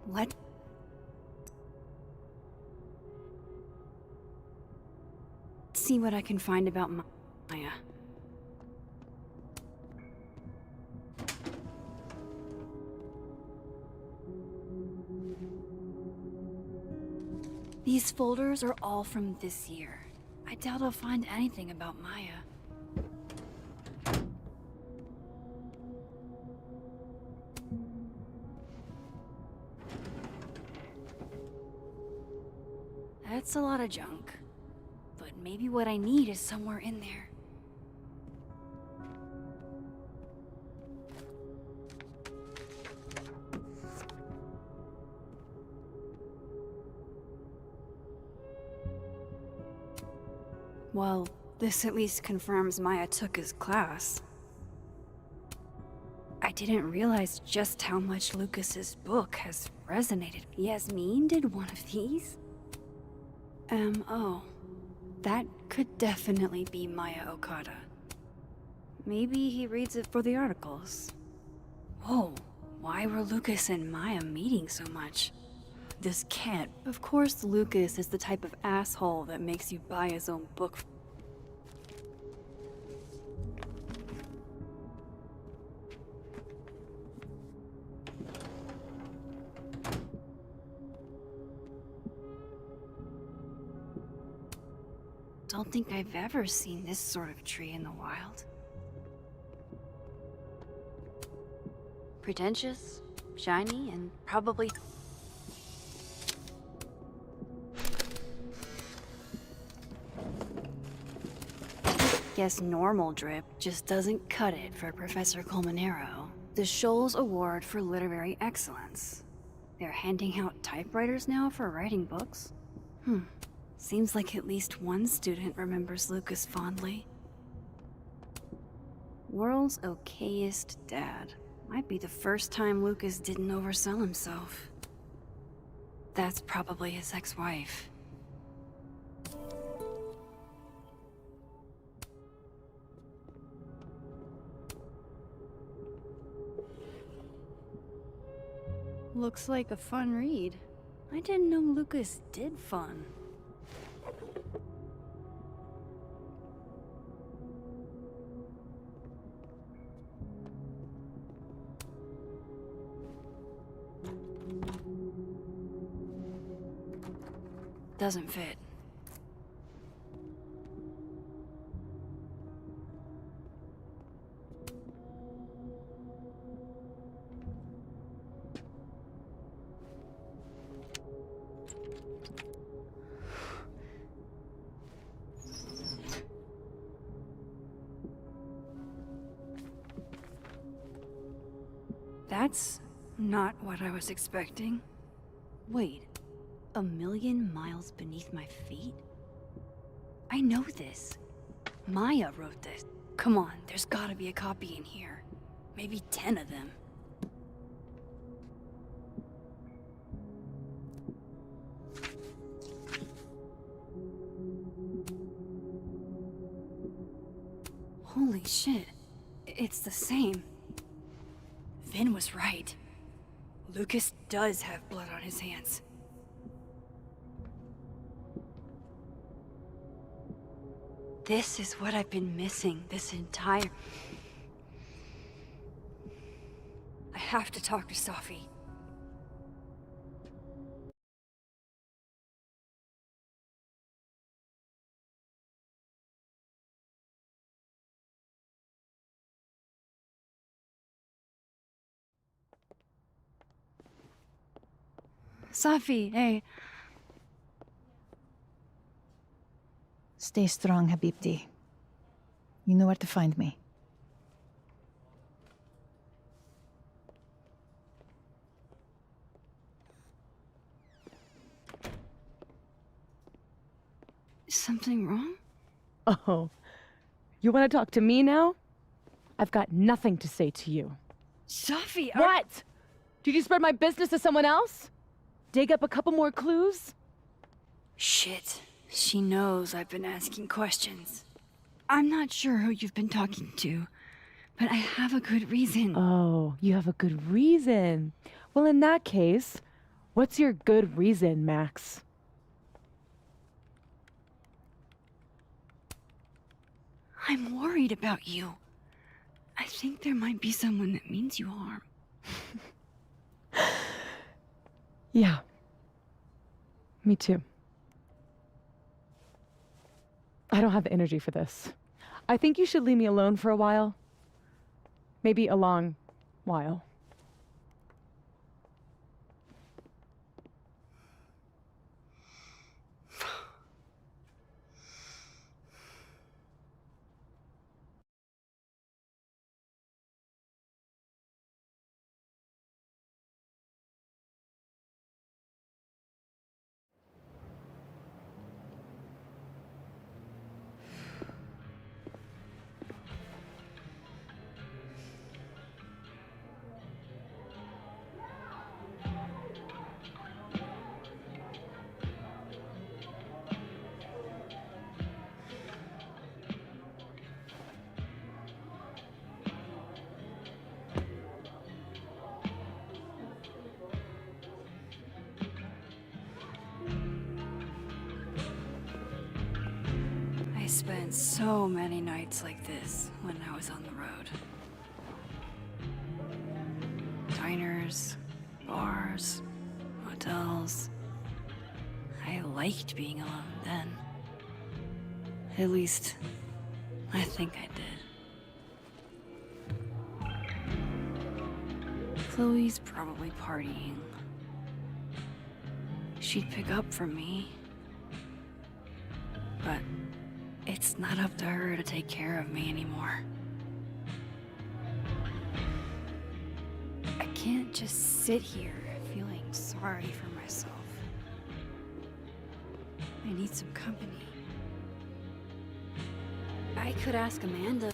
let's see what I can find about Maya. These folders are all from this year. I doubt I'll find anything about Maya. That's a lot of junk. But maybe what I need is somewhere in there. Well, this at least confirms Maya took his class. I didn't realize just how much Lucas's book has resonated. Yasmin did one of these? M.O. That could definitely be Maya Okada. Maybe he reads it for the articles. Whoa, why were Lucas and Maya meeting so much? This can't. Of course, Lucas is the type of asshole that makes you buy his own book. Don't think I've ever seen this sort of tree in the wild. Pretentious, shiny, and probably... Guess normal drip just doesn't cut it for Professor Colmenero. The Scholl's Award for Literary Excellence. They're handing out typewriters now for writing books? Seems like at least one student remembers Lucas fondly. World's okayest dad. Might be the first time Lucas didn't oversell himself. That's probably his ex-wife. Looks like a fun read. I didn't know Lucas did fun. Doesn't fit. That's not what I was expecting. Wait. 1,000,000 miles beneath my feet? I know this. Maya wrote this. Come on, there's gotta be a copy in here. Maybe 10 of them. Holy shit. It's the same. Vin was right. Lucas does have blood on his hands. This is what I've been missing this entire... I have to talk to Safi. Safi, hey. Stay strong, Habibti. You know where to find me. Is something wrong? Oh, you want to talk to me now? I've got nothing to say to you. Safi, What? Did you spread my business to someone else? Dig up a couple more clues? Shit. She knows I've been asking questions. I'm not sure who you've been talking to, but I have a good reason. Oh, you have a good reason. Well, in that case, what's your good reason, Max? I'm worried about you. I think there might be someone that means you harm. Yeah. Me too. I don't have the energy for this. I think you should leave me alone for a while. Maybe a long while. I spent so many nights like this when I was on the road. Diners, bars, hotels. I liked being alone then. At least, I think I did. Chloe's probably partying. She'd pick up from me. But it's not up to her to take care of me anymore. I can't just sit here feeling sorry for myself. I need some company. I could ask Amanda.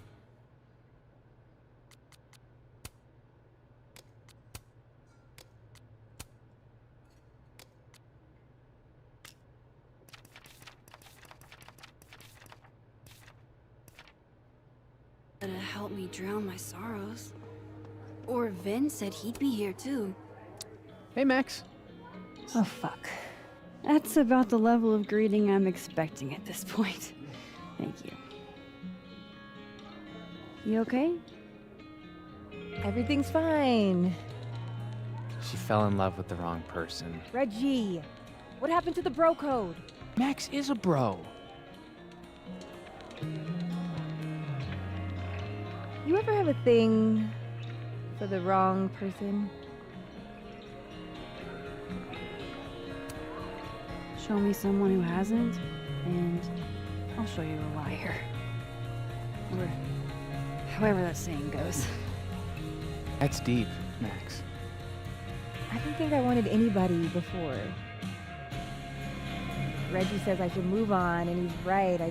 To help me drown my sorrows. Or Vin said he'd be here too. Hey, Max. Oh, fuck. That's about the level of greeting I'm expecting at this point. Thank you. You okay? Everything's fine. She fell in love with the wrong person. Reggie, what happened to the bro code? Max is a bro. You ever have a thing for the wrong person? Show me someone who hasn't, and I'll show you a liar. Or however that saying goes. That's deep, Max. I don't think I wanted anybody before. Reggie says I should move on, and he's right. I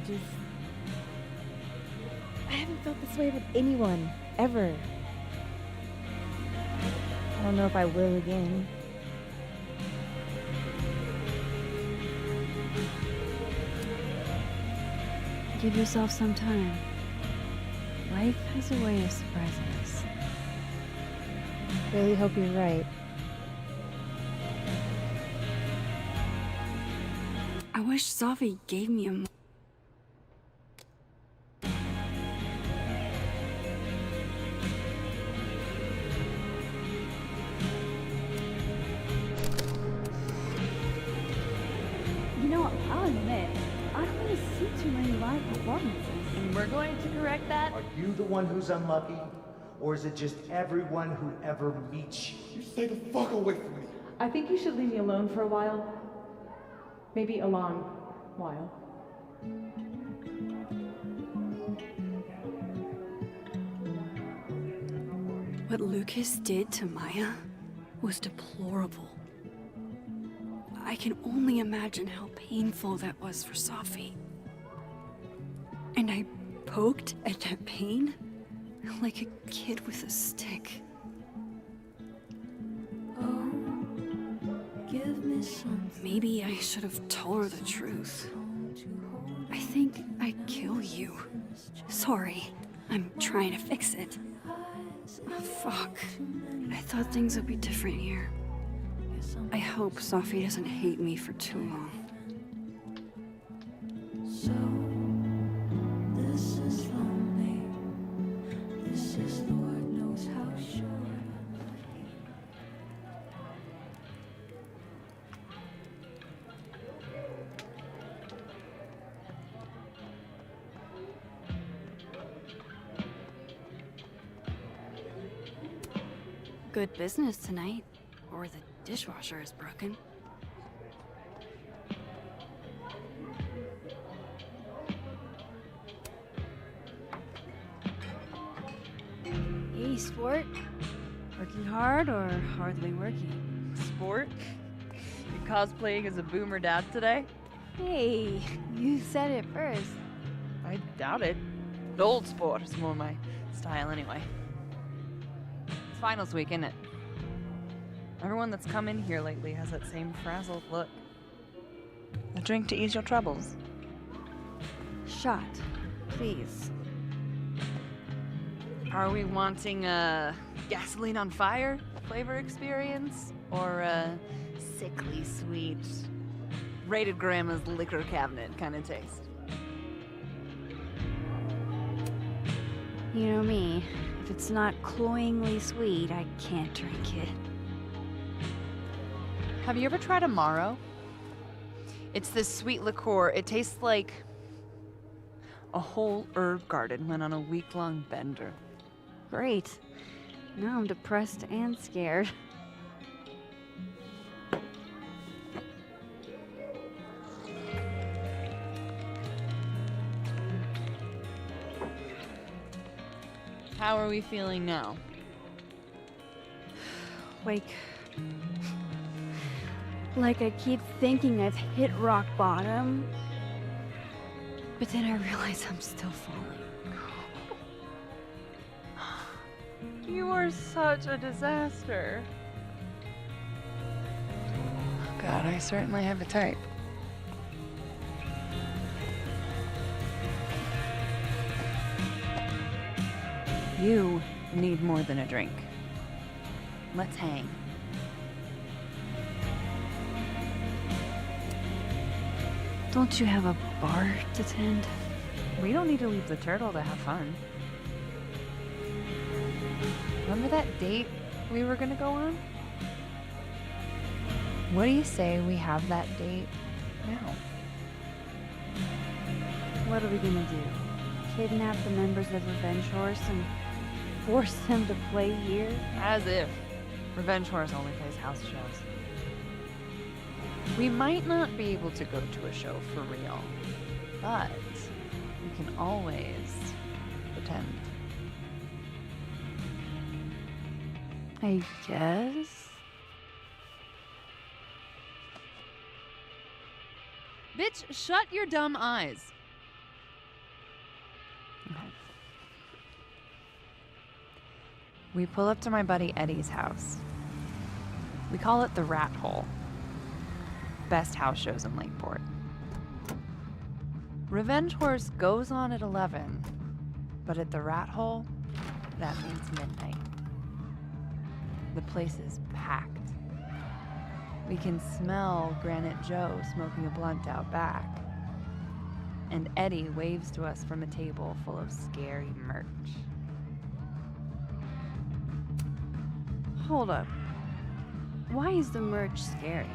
haven't felt this way with anyone, ever. I don't know if I will again. Give yourself some time. Life has a way of surprising us. Really hope you're right. I wish Safi gave me a high performances. And we're going to correct that. Are you the one who's unlucky? Or is it just everyone who ever meets you? You stay the fuck away from me. I think you should leave me alone for a while. Maybe a long while. What Lucas did to Maya was deplorable. I can only imagine how painful that was for Safi. And I poked at that pain like a kid with a stick. Oh, give me some. Maybe I should have told her the truth. I think I'd kill you. Sorry, I'm trying to fix it. Oh, fuck. I thought things would be different here. I hope Safi doesn't hate me for too long. So, this is lonely. This is Lord knows how sure. Good business tonight, or the dishwasher is broken. Hey, sport. Working hard or hardly working? Sport? You cosplaying as a boomer dad today? Hey, you said it first. I doubt it. Old sport is more my style anyway. It's finals week, isn't it? Everyone that's come in here lately has that same frazzled look. A drink to ease your troubles. Shot, please. Are we wanting a gasoline on fire flavor experience? Or a sickly sweet, rated grandma's liquor cabinet kind of taste? You know me. If it's not cloyingly sweet, I can't drink it. Have you ever tried Amaro? It's this sweet liqueur. It tastes like a whole herb garden went on a week-long bender. Great. Now I'm depressed and scared. How are we feeling now? Like I keep thinking I've hit rock bottom, but then I realize I'm still falling. You are such a disaster. God, I certainly have a type. You need more than a drink. Let's hang. Don't you have a bar to tend? We don't need to leave the turtle to have fun. Remember that date we were gonna go on? What do you say we have that date now? What are we gonna do? Kidnap the members of Revenge Horse and force them to play here? As if. Revenge Horse only plays house shows. We might not be able to go to a show for real, but we can always pretend. I guess. Bitch, shut your dumb eyes. Okay. We pull up to my buddy Eddie's house. We call it the Rat Hole. Best house shows in Lakeport. Revenge Horse goes on at 11, but at the Rat Hole, that means midnight. The place is packed. We can smell Granite Joe smoking a blunt out back. And Eddie waves to us from a table full of scary merch. Hold up. Why is the merch scary?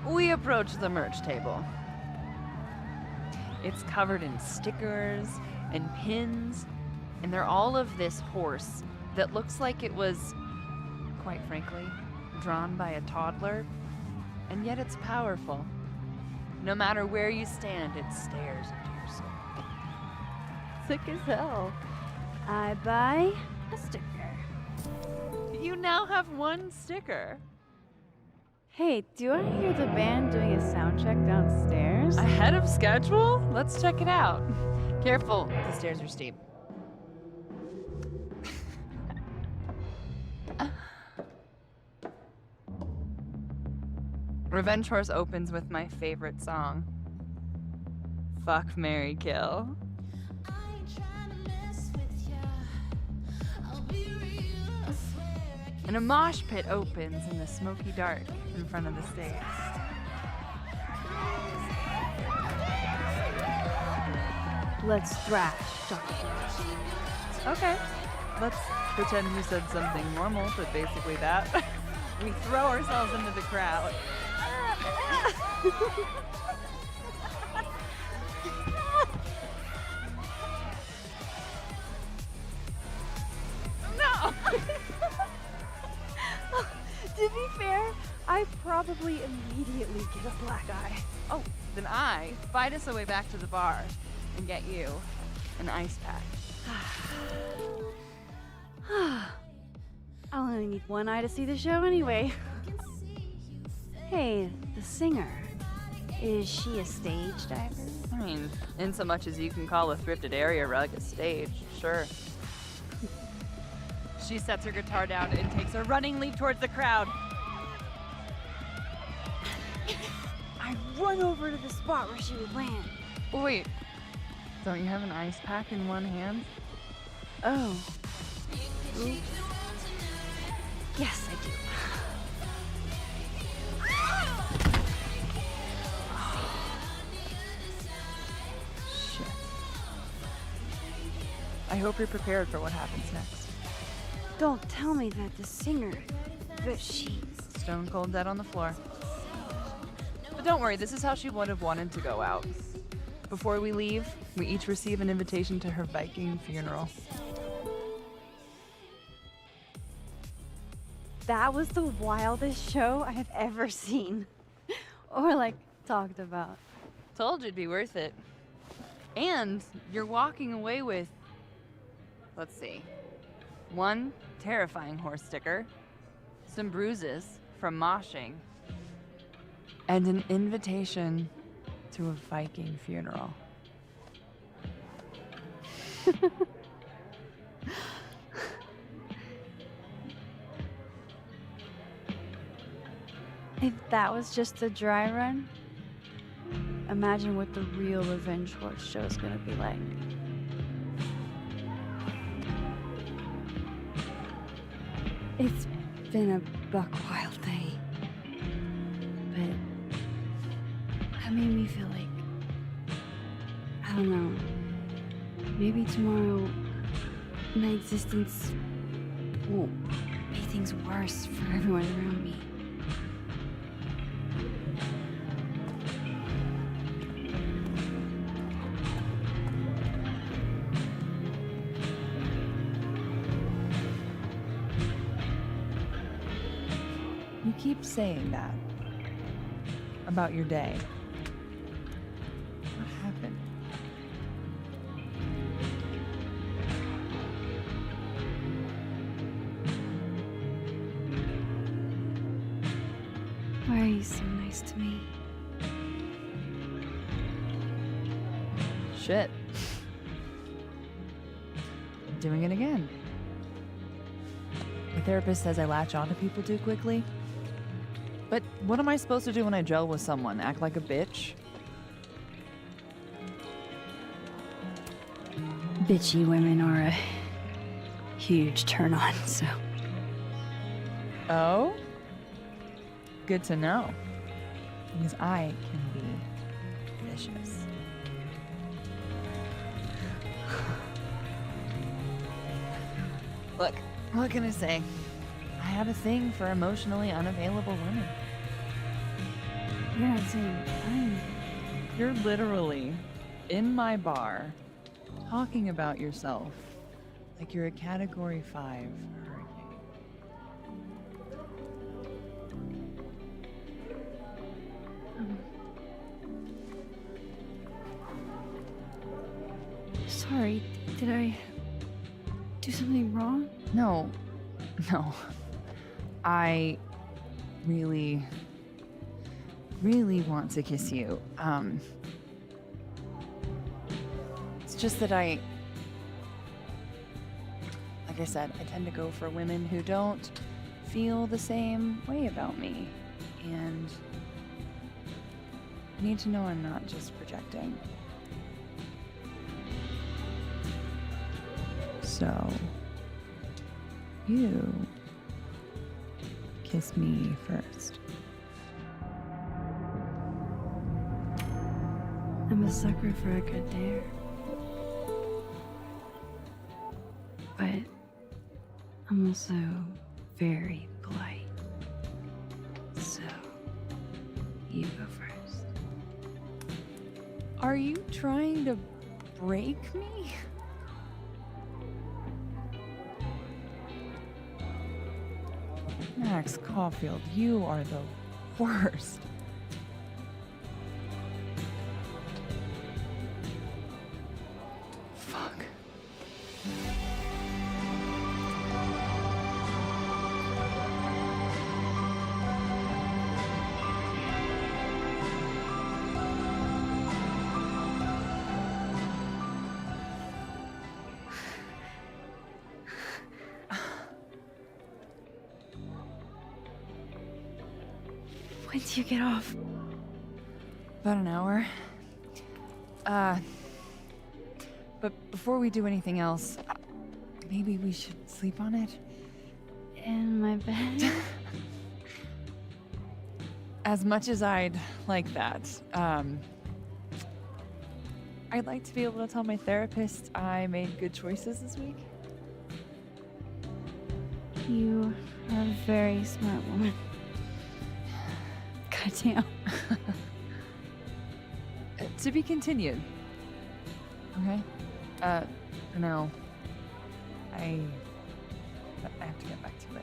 We approach the merch table. It's covered in stickers and pins, and they're all of this horse that looks like it was, quite frankly, drawn by a toddler, and yet it's powerful. No matter where you stand, it stares into your soul. Sick as hell. I buy a sticker. You now have one sticker. Hey, do I hear the band doing a sound check downstairs? Ahead of schedule? Let's check it out. Careful, the stairs are steep. Revenge Horse opens with my favorite song. Fuck, Marry, Kill. And a mosh pit opens in the smoky dark in front of the stage. Let's thrash, Doctor. Okay, let's pretend you said something normal, but basically that. We throw ourselves into the crowd. No! To be fair, I probably immediately get a black eye. Oh, then I fight us a way back to the bar and get you an ice pack. I'll only need one eye to see the show anyway. Hey, the singer. Is she a stage diver? I mean, in so much as you can call a thrifted area rug a stage, sure. She sets her guitar down and takes a running leap towards the crowd. I run over to the spot where she would land. Wait, don't you have an ice pack in one hand? Oh. Oops. Yes, I do. Shit. I hope you're prepared for what happens next. Don't tell me that the singer, that she... Stone cold dead on the floor. But don't worry, this is how she would have wanted to go out. Before we leave, we each receive an invitation to her Viking funeral. That was the wildest show I have ever seen. Or, like, talked about. Told you it'd be worth it. And you're walking away with, let's see, one terrifying horse sticker, some bruises from moshing, and an invitation to a Viking funeral. If that was just a dry run, imagine what the real Revenge Horse show is gonna be like. It's been a buck wild day, but that made me feel like, I don't know, maybe tomorrow my existence won't make things worse for everyone around me. You keep saying that about your day. What happened? Why are you so nice to me? Shit. Doing it again. The therapist says I latch onto people too quickly. But what am I supposed to do when I gel with someone? Act like a bitch? Bitchy women are a huge turn on, so. Oh? Good to know. Because I can be vicious. Look, what can I say? I have a thing for emotionally unavailable women. You're not saying I'm... You're literally in my bar, talking about yourself like you're a Category 5 hurricane. Sorry, did I do something wrong? No. I really want to kiss you. It's just that like I said, I tend to go for women who don't feel the same way about me. And I need to know I'm not just projecting. So, you kiss me first. I'm a sucker for a good dare. But I'm also very polite. So, you go first. Are you trying to break me? Max Caulfield, you are the worst. Fuck. When do you get off? About an hour. But before we do anything else, maybe we should sleep on it? In my bed? As much as I'd like that, I'd like to be able to tell my therapist I made good choices this week. You are a very smart woman. Goddamn. To be continued. Okay? For now, I have to get back to it.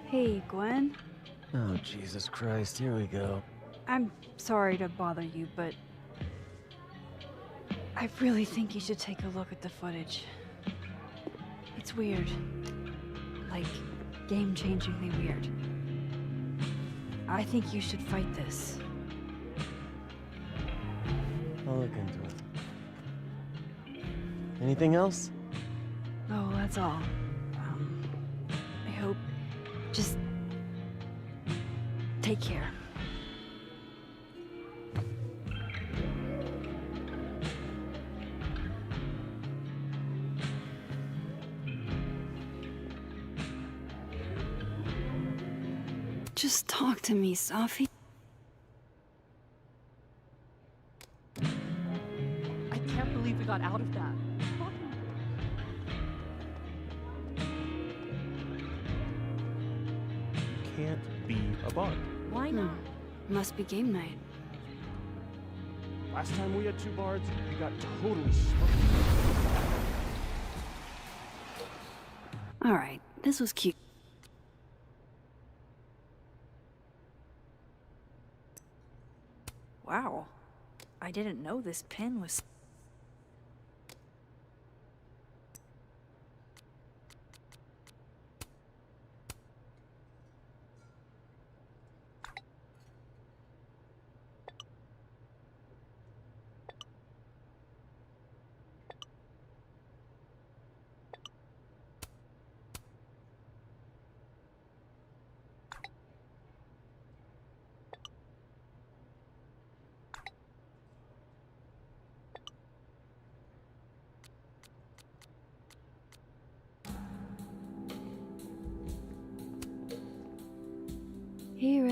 Hey, Gwen. Oh, Jesus Christ, here we go. I'm sorry to bother you, but I really think you should take a look at the footage. It's weird. Like, game-changingly weird. I think you should fight this. I'll look into it. Anything else? Oh, that's all. I hope... Just... take care. Just talk to me, Safi. I can't believe we got out of that. Can't be a bar. Why not? Must be game night. Last time we had 2 bards, we got totally smoked. Alright, this was cute. Wow. I didn't know this pin was...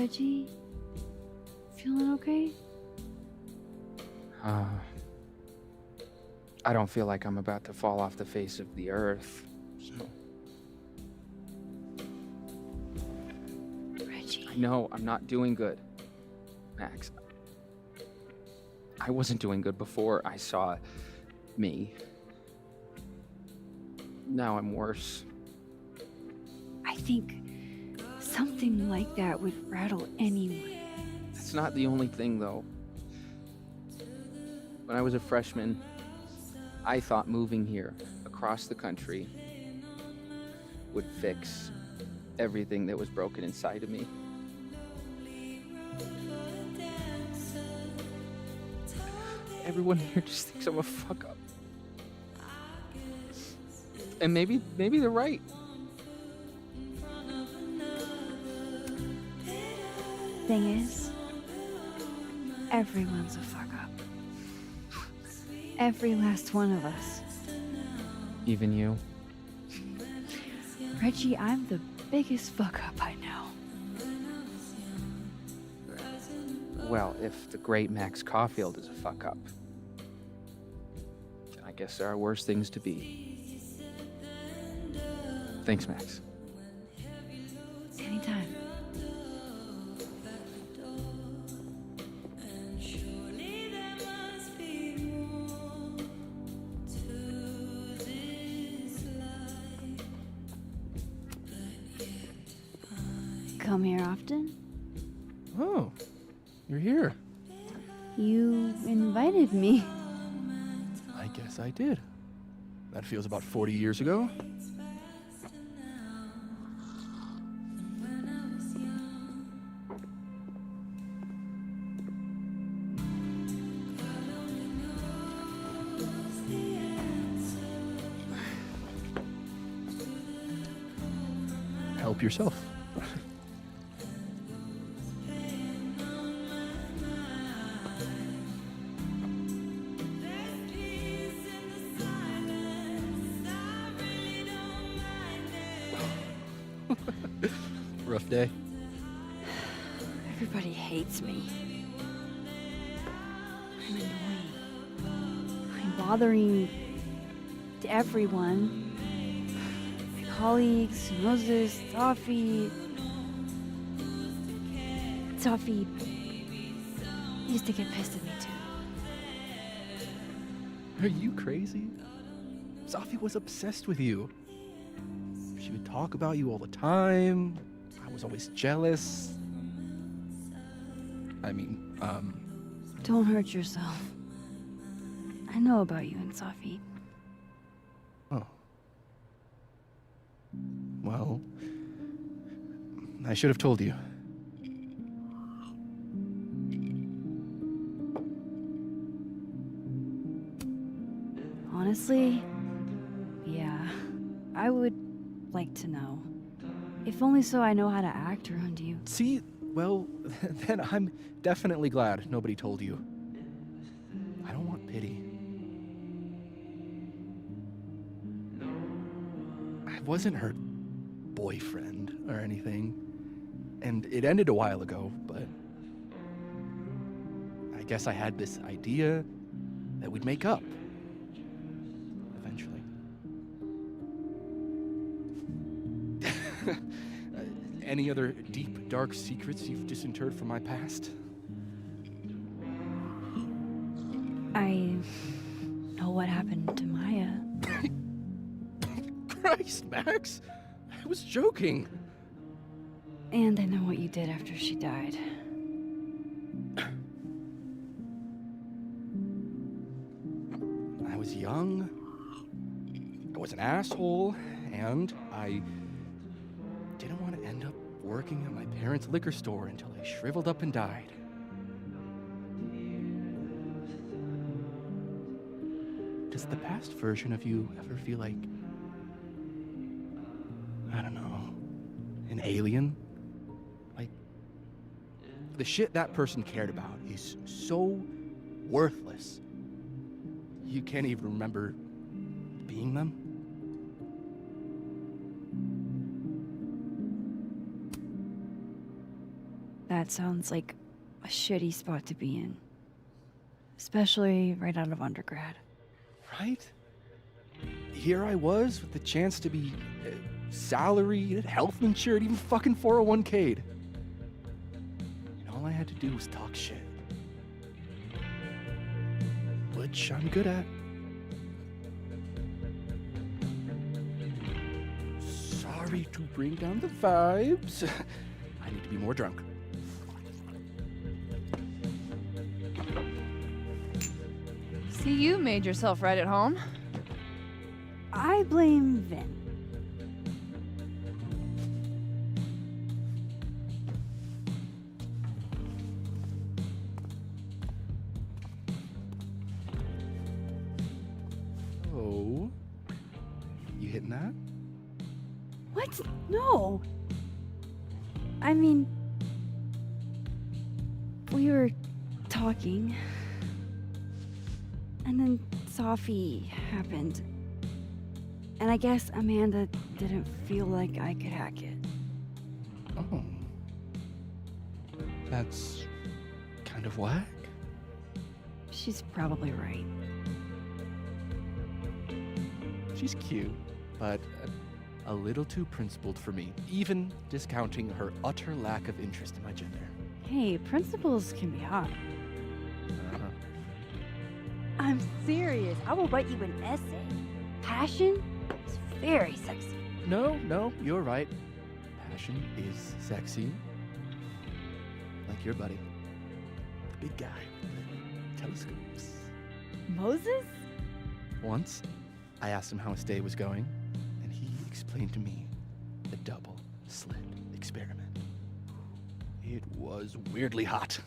Reggie? Feeling okay? I don't feel like I'm about to fall off the face of the earth, so. Reggie. I know I'm not doing good, Max. I wasn't doing good before I saw me. Now I'm worse. I think something like that would rattle anyone. That's not the only thing, though. When I was a freshman, I thought moving here across the country would fix everything that was broken inside of me. Everyone here just thinks I'm a fuck up. And maybe they're right. Thing is, everyone's a fuck up. Every last one of us. Even you? Reggie, I'm the biggest fuck up I know. Well, if the great Max Caulfield is a fuck up, then I guess there are worse things to be. Thanks, Max. Anytime. Come here often? Oh, you're here. You invited me. I guess I did. That feels about 40 years ago. Help yourself. Rough day. Everybody hates me. I'm annoying. I'm bothering to everyone. My colleagues, Moses, Sophie. Sophie used to get pissed at me too. Are you crazy? Sophie was obsessed with you. She would talk about you all the time. I was always jealous. I mean, Don't hurt yourself. I know about you and Sophie. Oh. Well, I should have told you. Honestly, yeah, I would like to know. If only so I know how to act around you. See, well, then I'm definitely glad nobody told you. I don't want pity. I wasn't her boyfriend or anything, and it ended a while ago, but I guess I had this idea that we'd make up. Eventually. Any other deep, dark secrets you've disinterred from my past? I know what happened to Maya. Christ, Max! I was joking. And I know what you did after she died. I was young, I was an asshole, and I didn't want to end up working at my parents' liquor store until I shriveled up and died. Does the past version of you ever feel like, I don't know, an alien? Like, the shit that person cared about is so worthless, you can't even remember being them? undergrad sounds like a shitty spot to be in. Especially right out of undergrad. Right? Here I was with the chance to be salaried, health insured, even fucking 401k'd. And all I had to do was talk shit. Which I'm good at. Sorry to bring down the vibes. I need to be more drunk. See, you made yourself right at home. I blame Vin. Oh. You hitting that? What? No. I mean, we were talking, and then Sophie happened. And I guess Amanda didn't feel like I could hack it. Oh. That's kind of whack. She's probably right. She's cute, but a little too principled for me, even discounting her utter lack of interest in my gender. Hey, principals can be hot. Uh-huh. I'm serious. I will write you an essay. Passion is very sexy. No, you're right. Passion is sexy. Like your buddy. The big guy with the telescopes. Moses? Once, I asked him how his day was going, and he explained to me the double slit experiment. It was weirdly hot.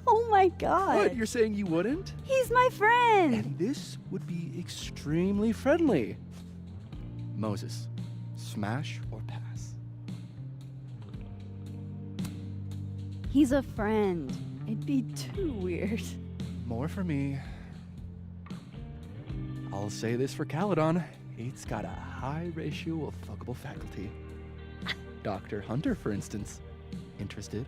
Oh my god. What, you're saying you wouldn't? He's my friend. And this would be extremely friendly. Moses, smash or pass? He's a friend. It'd be too weird. More for me. I'll say this for Caledon. It's got a high ratio of fuckable faculty. Dr. Hunter, for instance. Interested?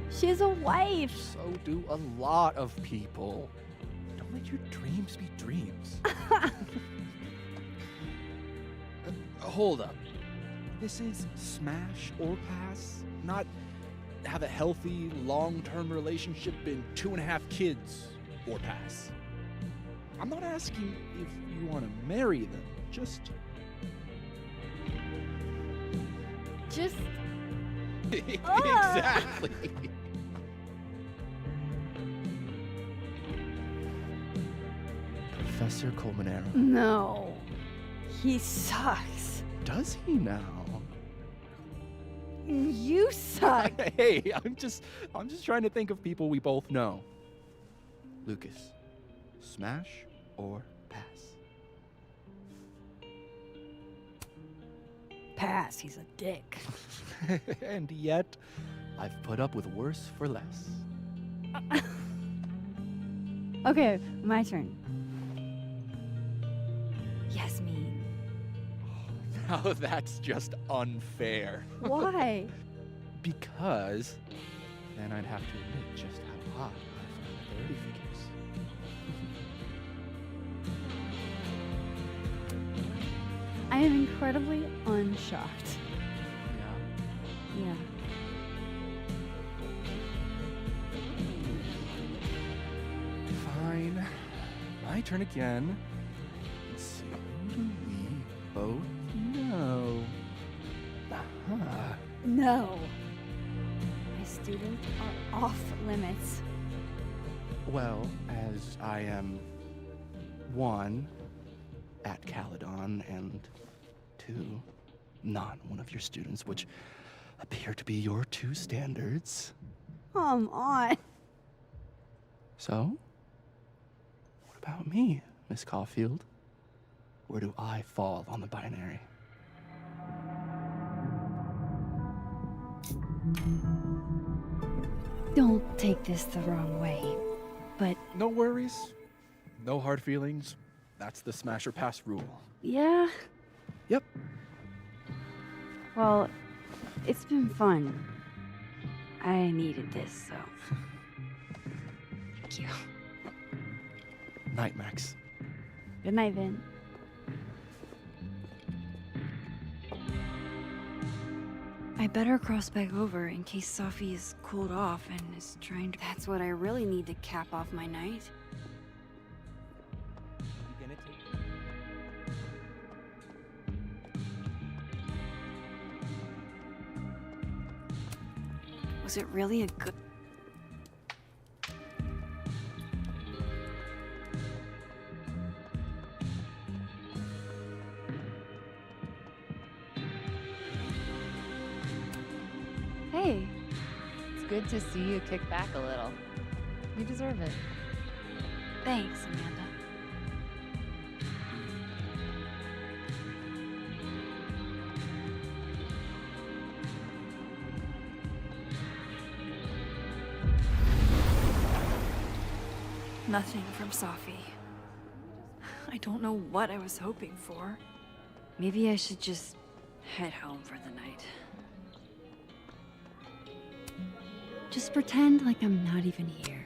She has a wife. So do a lot of people. Don't let your dreams be dreams. Hold up. This is smash or pass, not have a healthy, long-term relationship and 2.5 kids or pass. I'm not asking if you want to marry them, just... Exactly. Professor Colmenero. No. He sucks. Does he now? You suck. Hey, I'm just trying to think of people we both know. Lucas, smash or pass? Pass. He's a dick. And yet, I've put up with worse for less. Okay, my turn. Yasmin. Now that's just unfair. Why? Because then I'd have to admit just how hot I find authority figures. I am incredibly unshocked. Yeah. Yeah. Fine. My turn again. Let's see. Who do we both know? No. My students are off limits. Well, as I am 1 at Caledon and 2 not one of your students, which appear to be your 2 standards. Come on. So, what about me, Miss Caulfield? Where do I fall on the binary? Don't take this the wrong way, but No worries. No hard feelings. That's the smash or pass rule. yeah, Yep. Well, it's been fun. I needed this, so. Thank you. Night, Max. Good night, Vin. I better cross back over in case Safi is cooled off and is trying to. That's what I really need to cap off my night. Was it really a good. Hey, it's good to see you kick back a little. You deserve it. Thanks, Amanda. Nothing from Safi. I don't know what I was hoping for. Maybe I should just head home for the night. Just pretend like I'm not even here.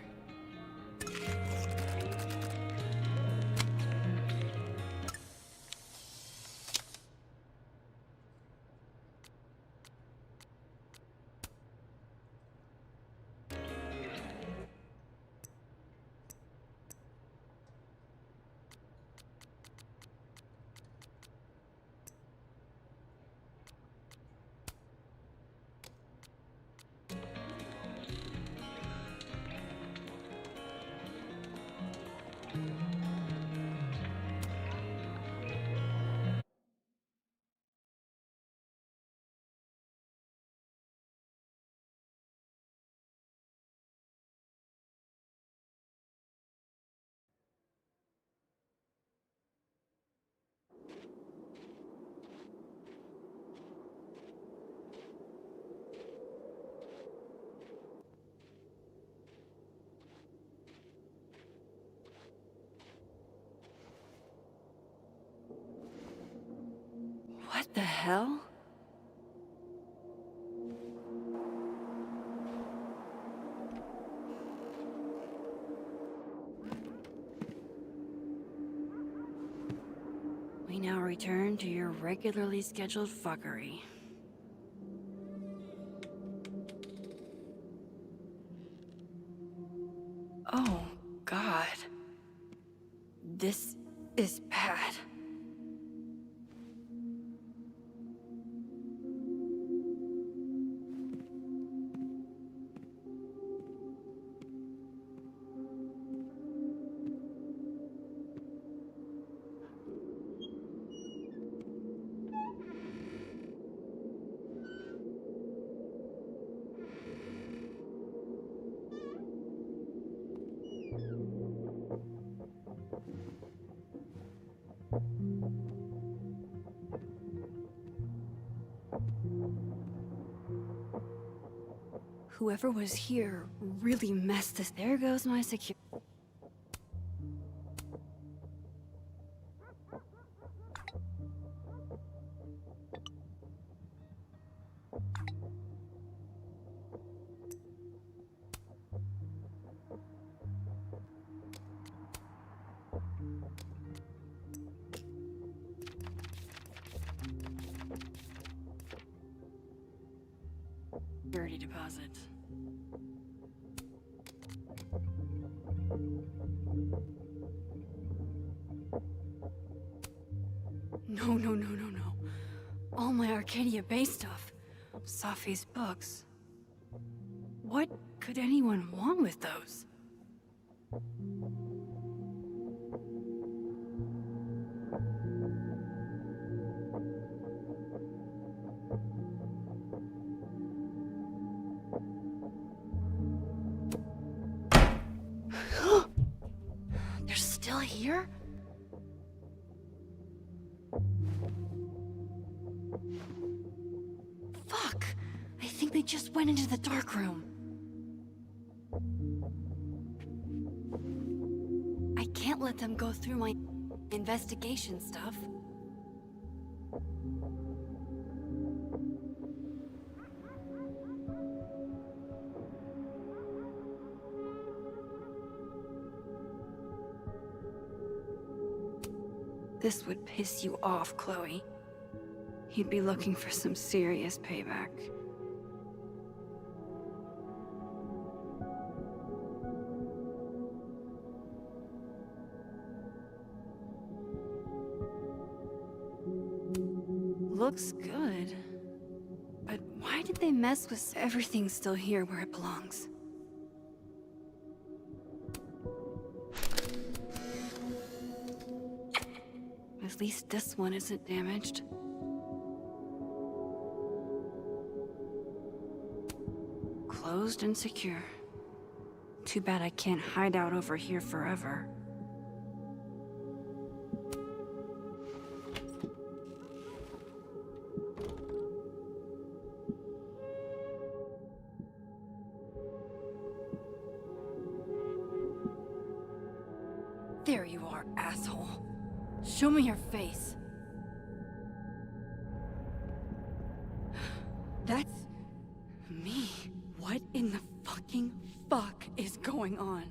What the hell? We now return to your regularly scheduled fuckery. Oh, God. This is bad. Whoever was here really messed this. There goes my security. Security deposit. No, no, no, no, no. All my Arcadia Bay stuff. Safi's books. What could anyone want with those? They're still here? Fuck! I think they just went into the dark room. I can't let them go through my investigation stuff. This would piss you off, Chloe. He'd be looking for some serious payback. Looks good. But why did they mess with everything still here where it belongs? At least this one isn't damaged. Closed and secure. Too bad I can't hide out over here forever. There you are, asshole. Show me your face. That's me. What in the fucking fuck is going on?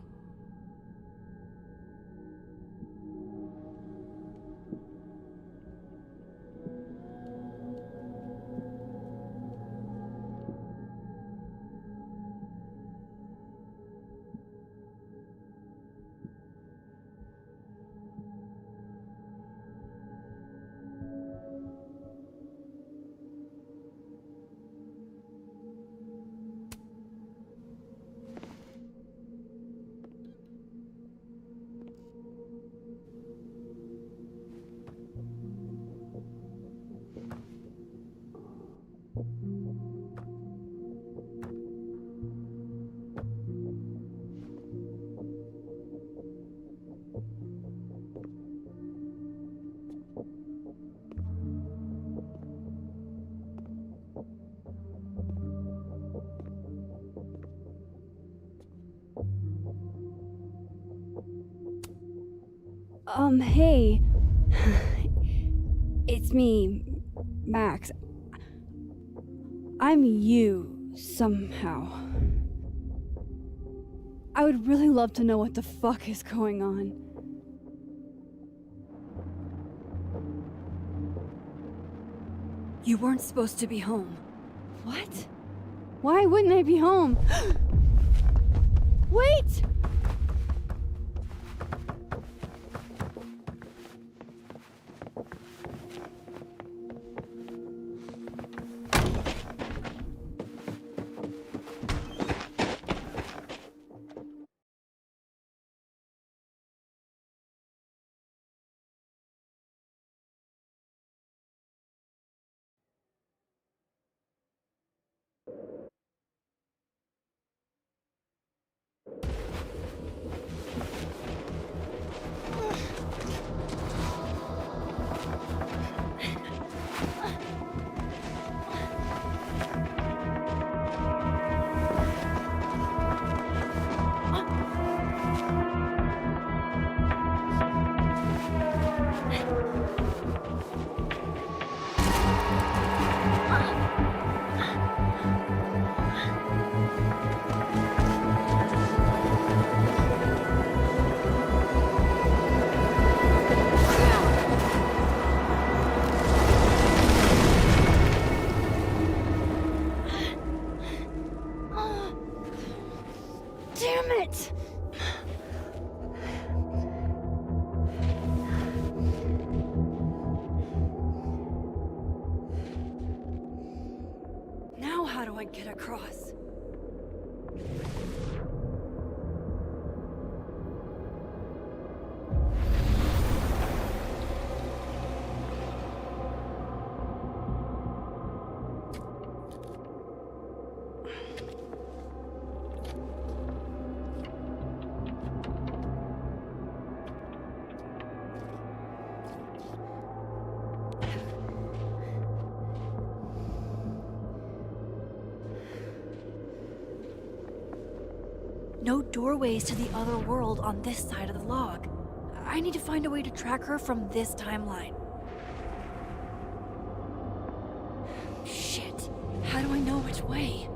Hey. It's me, Max. I'm you, somehow. I would really love to know what the fuck is going on. You weren't supposed to be home. What? Why wouldn't I be home? Wait! Damn it! Now how do I get across? No doorways to the other world on this side of the log. I need to find a way to track her from this timeline. Shit. How do I know which way?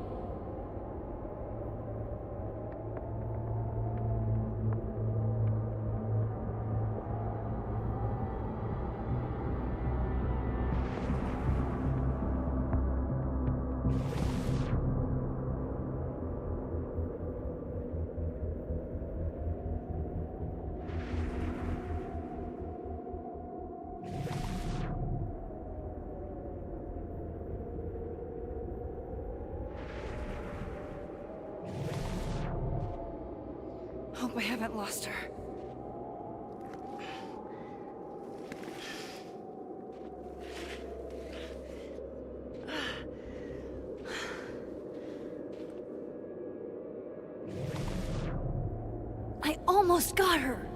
hope I haven't lost her. I almost got her!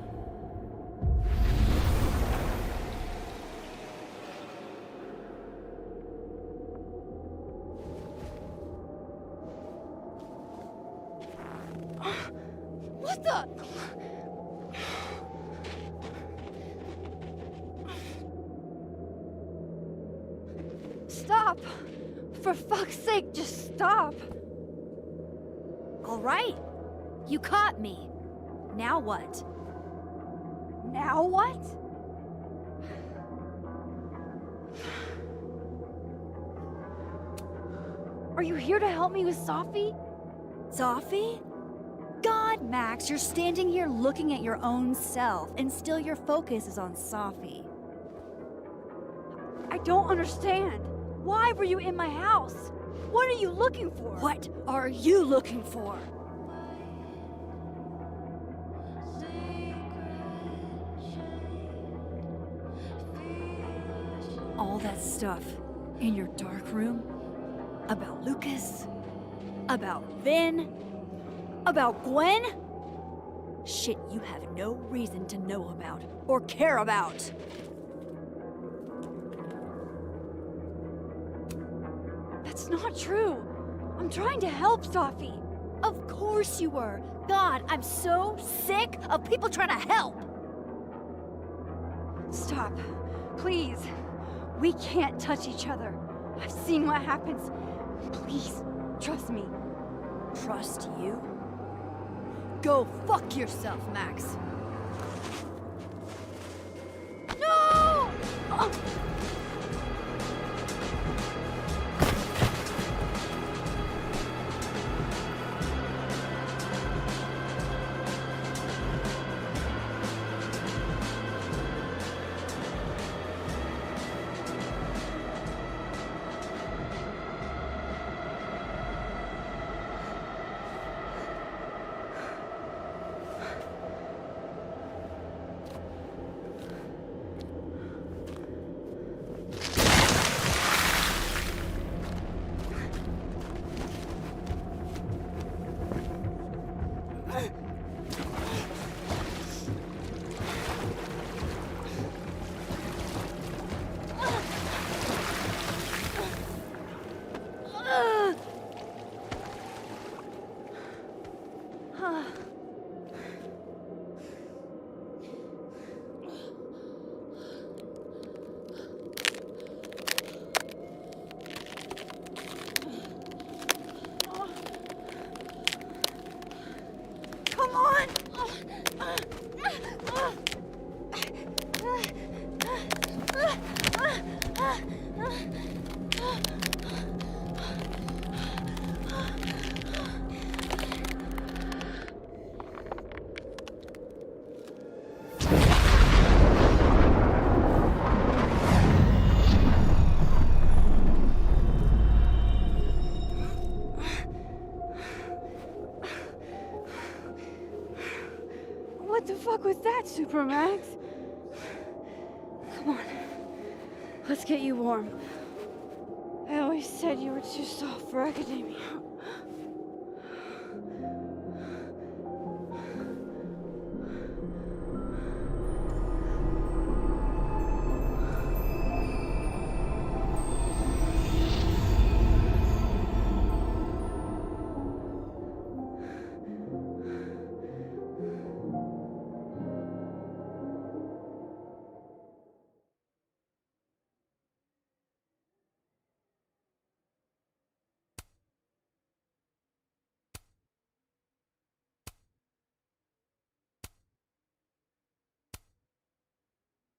What the? Stop! For fuck's sake, just stop! All right. You caught me. Now what? Now what? Are you here to help me with Sophie? Sophie? God, Max, you're standing here looking at your own self, and still your focus is on Sophie. I don't understand. Why were you in my house? What are you looking for? What are you looking for? All that stuff in your dark room about Lucas, about Vin, about Gwen? Shit you have no reason to know about or care about. That's not true. I'm trying to help Sophie. Of course you were. God, I'm so sick of people trying to help. Stop. Please. We can't touch each other. I've seen what happens. Please, trust me. Trust you? Go fuck yourself, Max. No! Oh. What the fuck was that, Supermax? Come on. Let's get you warm. I always said you were too soft for academia.